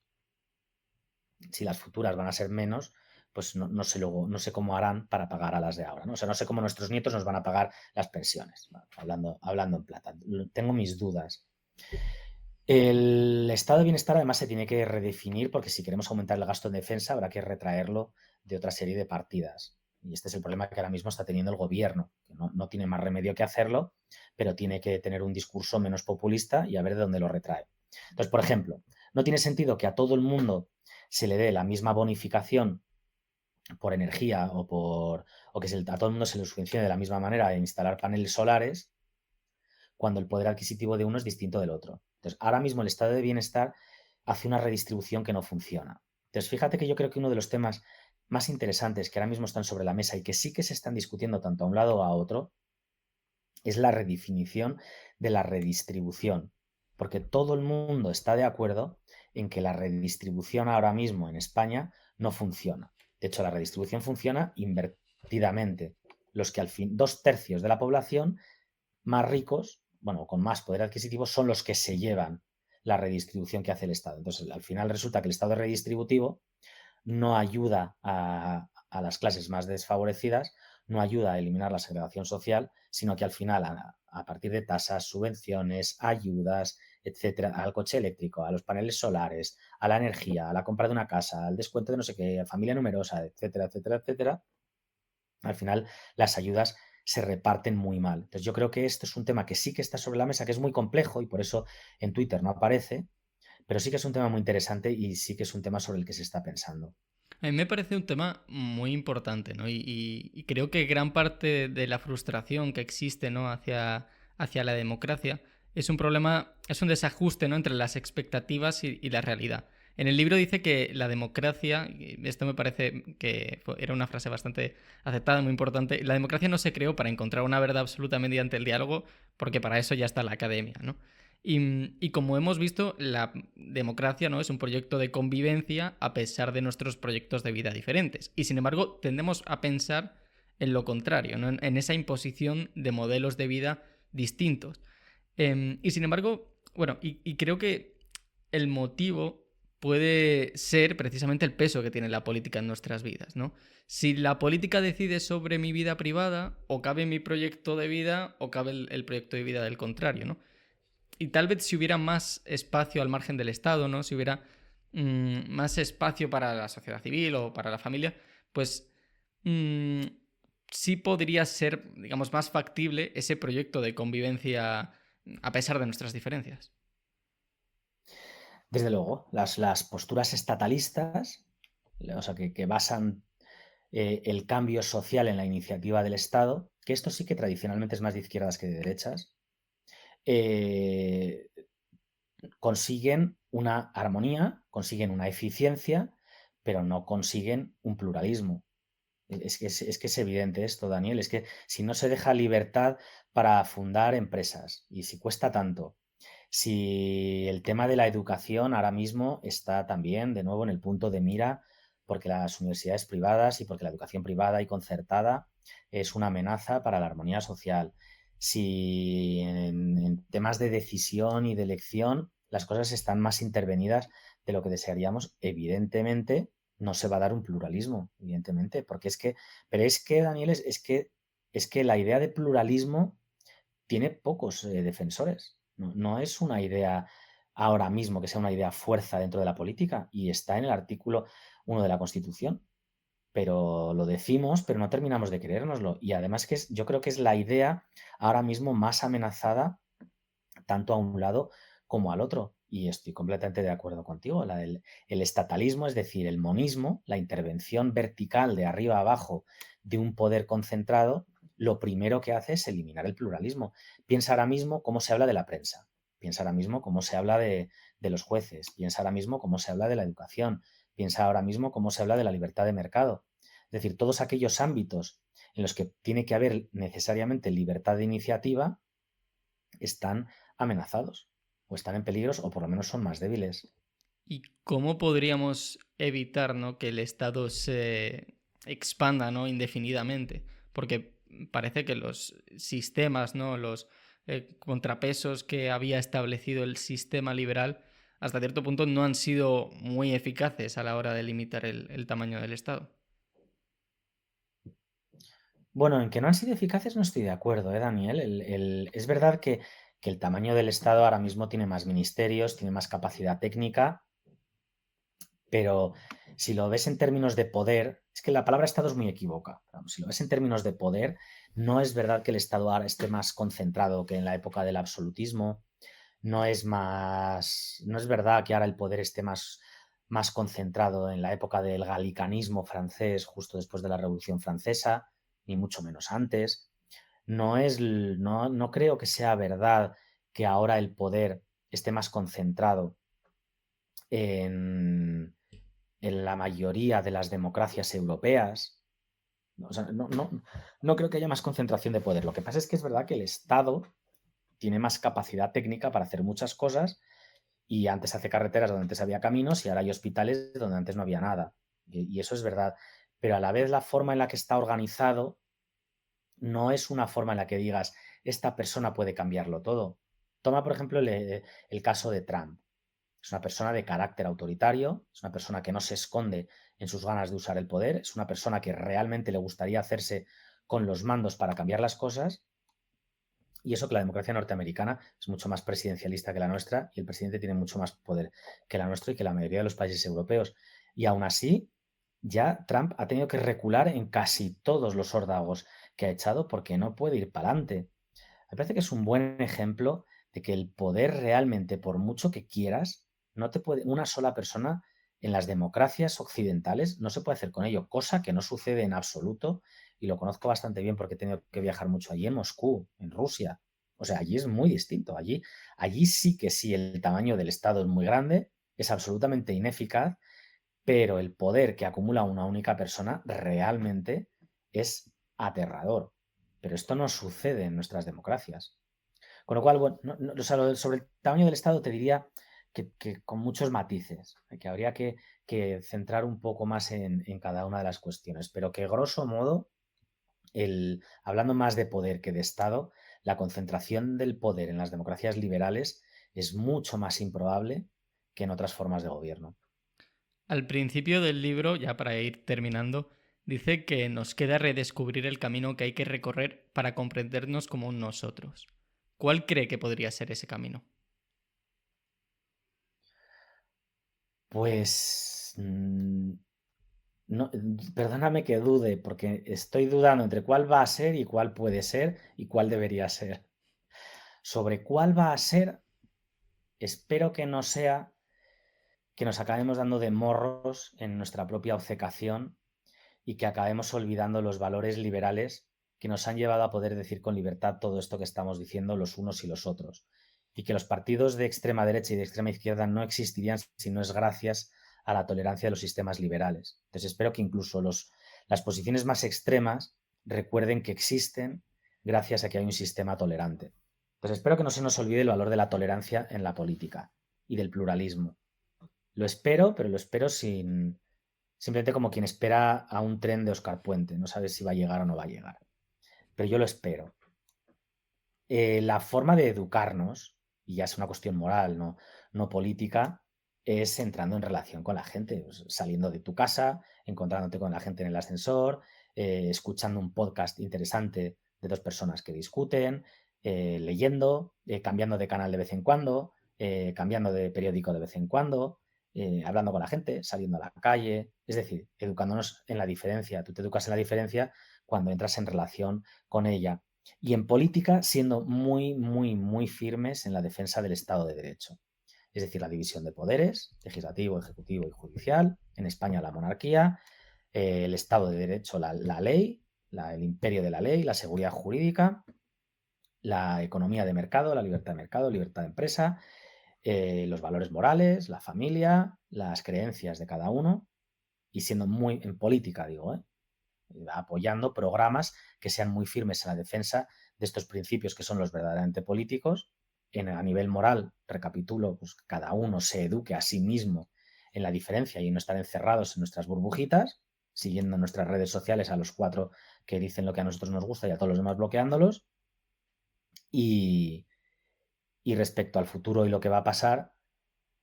si las futuras van a ser menos, pues no sé luego, no sé cómo harán para pagar a las de ahora, ¿no? O sea, no sé cómo nuestros nietos nos van a pagar las pensiones, ¿no? Hablando en plata. Tengo mis dudas. El estado de bienestar además se tiene que redefinir porque si queremos aumentar el gasto en defensa habrá que retraerlo de otra serie de partidas. Y este es el problema que ahora mismo está teniendo el gobierno, que no tiene más remedio que hacerlo, pero tiene que tener un discurso menos populista y a ver de dónde lo retrae. Entonces, por ejemplo, no tiene sentido que a todo el mundo se le dé la misma bonificación por energía o que a todo el mundo se le subvencione de la misma manera a instalar paneles solares cuando el poder adquisitivo de uno es distinto del otro. Entonces, ahora mismo el estado de bienestar hace una redistribución que no funciona. Entonces, fíjate que yo creo que uno de los temas más interesantes que ahora mismo están sobre la mesa y que sí que se están discutiendo tanto a un lado o a otro es la redefinición de la redistribución, porque todo el mundo está de acuerdo en que la redistribución ahora mismo en España no funciona. De hecho, la redistribución funciona invertidamente. Los que al fin, 2/3 de la población más ricos, bueno, con más poder adquisitivo, son los que se llevan la redistribución que hace el Estado. Entonces, al final resulta que el Estado redistributivo no ayuda a las clases más desfavorecidas no ayuda a eliminar la segregación social, sino que al final, a partir de tasas, subvenciones, ayudas, etcétera, al coche eléctrico, a los paneles solares, a la energía, a la compra de una casa, al descuento de no sé qué, a familia numerosa, etcétera, etcétera, etcétera, al final las ayudas se reparten muy mal. Entonces yo creo que esto es un tema que sí que está sobre la mesa, que es muy complejo y por eso en Twitter no aparece, pero sí que es un tema muy interesante y sí que es un tema sobre el que se está pensando. A mí me parece un tema muy importante, ¿no? Y creo que gran parte de la frustración que existe, ¿no? hacia la democracia es un problema, es un desajuste, ¿no? Entre las expectativas y la realidad. En el libro dice que la democracia, y esto me parece que era una frase bastante aceptada, muy importante, la democracia no se creó para encontrar una verdad absoluta mediante el diálogo, porque para eso ya está la academia, ¿no? Y como hemos visto, la democracia, ¿no? Es un proyecto de convivencia a pesar de nuestros proyectos de vida diferentes. Y sin embargo, tendemos a pensar en lo contrario, ¿no? En esa imposición de modelos de vida distintos. Y sin embargo, bueno, y creo que el motivo puede ser precisamente el peso que tiene la política en nuestras vidas, ¿no? Si la política decide sobre mi vida privada, o cabe mi proyecto de vida, o cabe el proyecto de vida del contrario, ¿no? Y tal vez si hubiera más espacio al margen del Estado, ¿no? Si hubiera más espacio para la sociedad civil o para la familia, pues mmm, sí podría ser, digamos, más factible ese proyecto de convivencia a pesar de nuestras diferencias. Desde luego, las posturas estatalistas, o sea, que basan el cambio social en la iniciativa del Estado, que esto sí que tradicionalmente es más de izquierdas que de derechas, eh, consiguen una armonía, consiguen una eficiencia, pero no consiguen un pluralismo. Es que es evidente esto, Daniel. Es que si no se deja libertad para fundar empresas y si cuesta tanto, si el tema de la educación ahora mismo está también de nuevo en el punto de mira porque las universidades privadas y porque la educación privada y concertada es una amenaza para la armonía social. Si en temas de decisión y de elección las cosas están más intervenidas de lo que desearíamos, evidentemente no se va a dar un pluralismo, evidentemente, porque pero es que, Daniel, es que la idea de pluralismo tiene pocos defensores. No es una idea ahora mismo que sea una idea fuerza dentro de la política y está en el artículo 1 de la Constitución. Pero lo decimos, pero no terminamos de creérnoslo. Y además yo creo que es la idea ahora mismo más amenazada tanto a un lado como al otro. Y estoy completamente de acuerdo contigo. El estatalismo, es decir, el monismo, la intervención vertical de arriba a abajo de un poder concentrado, lo primero que hace es eliminar el pluralismo. Piensa ahora mismo cómo se habla de la prensa, piensa ahora mismo cómo se habla de los jueces, piensa ahora mismo cómo se habla de la educación, piensa ahora mismo cómo se habla de la libertad de mercado. Es decir, todos aquellos ámbitos en los que tiene que haber necesariamente libertad de iniciativa están amenazados o están en peligro o por lo menos son más débiles. ¿Y cómo podríamos evitar, ¿no? Que el Estado se expanda, ¿no? Indefinidamente? Porque parece que los sistemas, ¿no? Los contrapesos que había establecido el sistema liberal hasta cierto punto no han sido muy eficaces a la hora de limitar el tamaño del Estado. Bueno, en que no han sido eficaces no estoy de acuerdo, Daniel? Es verdad que el tamaño del Estado ahora mismo tiene más ministerios, tiene más capacidad técnica, pero si lo ves en términos de poder, es que la palabra Estado es muy equívoca. Si lo ves en términos de poder, no es verdad que el Estado ahora esté más concentrado que en la época del absolutismo, no es verdad que ahora el poder esté más concentrado en la época del galicanismo francés, justo después de la Revolución Francesa, ni mucho menos antes. No creo que sea verdad que ahora el poder esté más concentrado en, en la mayoría de las democracias europeas. O sea, no creo que haya más concentración de poder. Lo que pasa es que es verdad que el Estado tiene más capacidad técnica para hacer muchas cosas y antes hace carreteras donde antes había caminos y ahora hay hospitales donde antes no había nada. Y eso es verdad. Pero a la vez la forma en la que está organizado no es una forma en la que digas, esta persona puede cambiarlo todo. Toma, por ejemplo, el caso de Trump. Es una persona de carácter autoritario, es una persona que no se esconde en sus ganas de usar el poder, es una persona que realmente le gustaría hacerse con los mandos para cambiar las cosas. Y eso que la democracia norteamericana es mucho más presidencialista que la nuestra y el presidente tiene mucho más poder que la nuestra y que la mayoría de los países europeos. Y aún así, ya Trump ha tenido que recular en casi todos los órdagos que ha echado porque no puede ir para adelante. Me parece que es un buen ejemplo de que el poder realmente, por mucho que quieras, no te puede, una sola persona en las democracias occidentales no se puede hacer con ello, cosa que no sucede en absoluto y lo conozco bastante bien porque he tenido que viajar mucho allí en Moscú, en Rusia. O sea, allí es muy distinto. Allí sí que sí, el tamaño del Estado es muy grande, es absolutamente ineficaz, pero el poder que acumula una única persona realmente es aterrador. Pero esto no sucede en nuestras democracias. Con lo cual, bueno, o sea, sobre el tamaño del Estado te diría que con muchos matices, que habría que centrar un poco más en cada una de las cuestiones, pero que grosso modo, hablando más de poder que de Estado, la concentración del poder en las democracias liberales es mucho más improbable que en otras formas de gobierno. Al principio del libro, ya para ir terminando, dice que nos queda redescubrir el camino que hay que recorrer para comprendernos como un nosotros. ¿Cuál cree que podría ser ese camino? Pues no, perdóname que dude, porque estoy dudando entre cuál va a ser y cuál puede ser y cuál debería ser. Sobre cuál va a ser, espero que no sea que nos acabemos dando de morros en nuestra propia obcecación y que acabemos olvidando los valores liberales que nos han llevado a poder decir con libertad todo esto que estamos diciendo los unos y los otros. Y que los partidos de extrema derecha y de extrema izquierda no existirían si no es gracias a la tolerancia de los sistemas liberales. Entonces espero que incluso las posiciones más extremas recuerden que existen gracias a que hay un sistema tolerante. Entonces espero que no se nos olvide el valor de la tolerancia en la política y del pluralismo. Lo espero, pero lo espero simplemente como quien espera a un tren de Oscar Puente. No sabes si va a llegar o no va a llegar. Pero yo lo espero. La forma de educarnos, y ya es una cuestión moral, no política, es entrando en relación con la gente, pues, saliendo de tu casa, encontrándote con la gente en el ascensor, escuchando un podcast interesante de dos personas que discuten, leyendo, cambiando de canal de vez en cuando, cambiando de periódico de vez en cuando, hablando con la gente, saliendo a la calle, es decir, educándonos en la diferencia. Tú te educas en la diferencia cuando entras en relación con ella y en política siendo muy, muy, muy firmes en la defensa del Estado de Derecho. Es decir, la división de poderes, legislativo, ejecutivo y judicial, en España la monarquía, el Estado de Derecho, la ley, el imperio de la ley, la seguridad jurídica, la economía de mercado, la libertad de empresa, los valores morales, la familia, las creencias de cada uno, y siendo muy en política, digo, apoyando programas que sean muy firmes en la defensa de estos principios que son los verdaderamente políticos. A nivel moral, recapitulo, pues cada uno se eduque a sí mismo en la diferencia y no estar encerrados en nuestras burbujitas, siguiendo nuestras redes sociales a los 4 que dicen lo que a nosotros nos gusta y a todos los demás bloqueándolos. Y, y respecto al futuro y lo que va a pasar,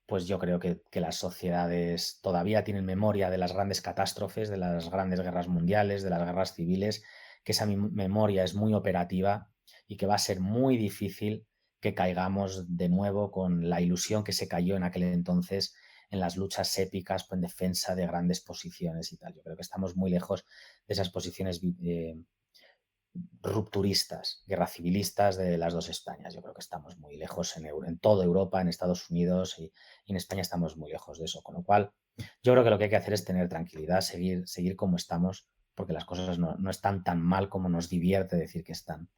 pues yo creo que las sociedades todavía tienen memoria de las grandes catástrofes, de las grandes guerras mundiales, de las guerras civiles, que esa memoria es muy operativa y que va a ser muy difícil que caigamos de nuevo con la ilusión que se cayó en aquel entonces en las luchas épicas en defensa de grandes posiciones y tal. Yo creo que estamos muy lejos de esas posiciones rupturistas, guerra civilistas de las dos Españas. Yo creo que estamos muy lejos en toda Europa, en Estados Unidos y en España estamos muy lejos de eso. Con lo cual, yo creo que lo que hay que hacer es tener tranquilidad, seguir como estamos, porque las cosas no están tan mal como nos divierte decir que están.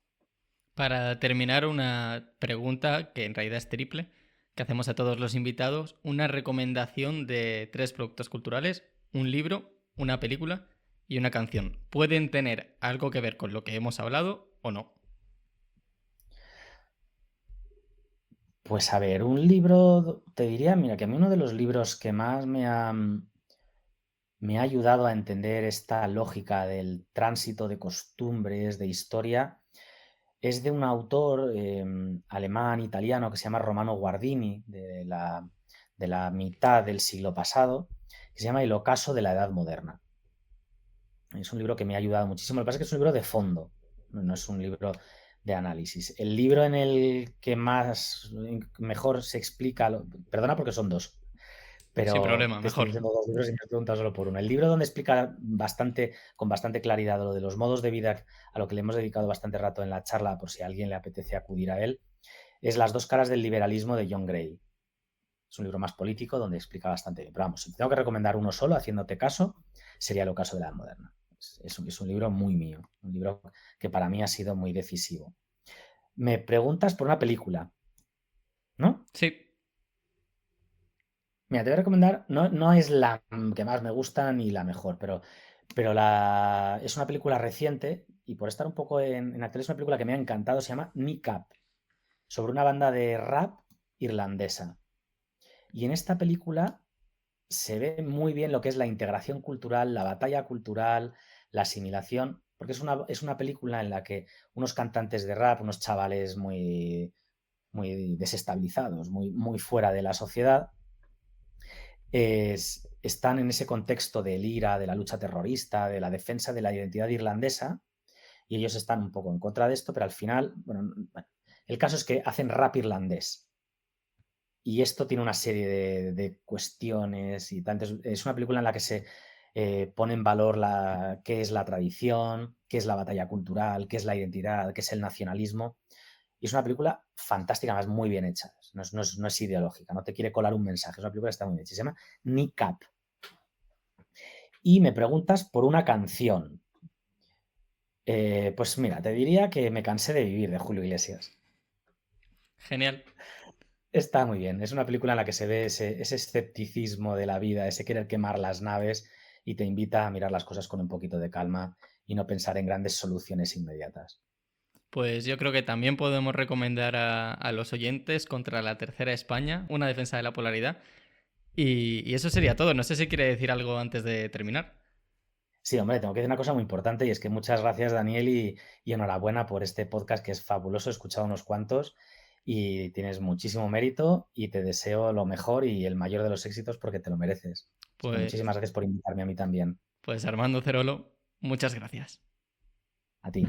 Para terminar, una pregunta que en realidad es triple, que hacemos a todos los invitados, una recomendación de 3 productos culturales, un libro, una película y una canción. ¿Pueden tener algo que ver con lo que hemos hablado o no? Pues a ver, un libro, te diría, mira, que a mí uno de los libros que más me ha ayudado a entender esta lógica del tránsito de costumbres, de historia, es de un autor alemán, italiano, que se llama Romano Guardini, de la mitad del siglo pasado, que se llama El ocaso de la Edad Moderna. Es un libro que me ha ayudado muchísimo. Lo que pasa es que es un libro de fondo, no es un libro de análisis. El libro en el que mejor se explica, perdona porque son dos, Sin pero problema, te estoy mejor. diciendo dos libros y me has preguntado solo por uno. El libro donde explica con bastante claridad lo de los modos de vida, a lo que le hemos dedicado bastante rato en la charla, por si a alguien le apetece acudir a él, es Las dos caras del liberalismo de John Gray. Es un libro más político donde explica bastante bien. Pero vamos, si tengo que recomendar uno solo, haciéndote caso, sería El ocaso de la edad moderna. Es un libro muy mío, un libro que para mí ha sido muy decisivo. Me preguntas por una película, ¿no? Sí, Mira, te voy a recomendar, no es la que más me gusta ni la mejor, pero es una película reciente y por estar un poco en actual es una película que me ha encantado, se llama Nick Up, sobre una banda de rap irlandesa. Y en esta película se ve muy bien lo que es la integración cultural, la batalla cultural, la asimilación, porque es una película en la que unos cantantes de rap, unos chavales muy desestabilizados, muy fuera de la sociedad, están en ese contexto del IRA, de la lucha terrorista, de la defensa de la identidad irlandesa, y ellos están un poco en contra de esto, pero al final, bueno, el caso es que hacen rap irlandés. Y esto tiene una serie de cuestiones y tal. Entonces, es una película en la que se pone en valor qué es la tradición, qué es la batalla cultural, qué es la identidad, qué es el nacionalismo. Y es una película fantástica, más muy bien hecha. No es ideológica, no te quiere colar un mensaje. Es una película que está muy bien hecha. Se llama Nick Up. Y me preguntas por una canción. Pues mira, te diría que Me cansé de vivir de Julio Iglesias. genial. Está muy bien. Es una película en la que se ve ese escepticismo de la vida, ese querer quemar las naves y te invita a mirar las cosas con un poquito de calma y no pensar en grandes soluciones inmediatas. Pues yo creo que también podemos recomendar a los oyentes Contra la Tercera España, una defensa de la polaridad. Y eso sería todo. No sé si quiere decir algo antes de terminar. Sí, hombre, tengo que decir una cosa muy importante y es que muchas gracias, Daniel, y enhorabuena por este podcast que es fabuloso. He escuchado unos cuantos y tienes muchísimo mérito y te deseo lo mejor y el mayor de los éxitos porque te lo mereces. Así que muchísimas Pues, gracias por invitarme a mí también. pues Armando Cerolo, muchas gracias. A ti.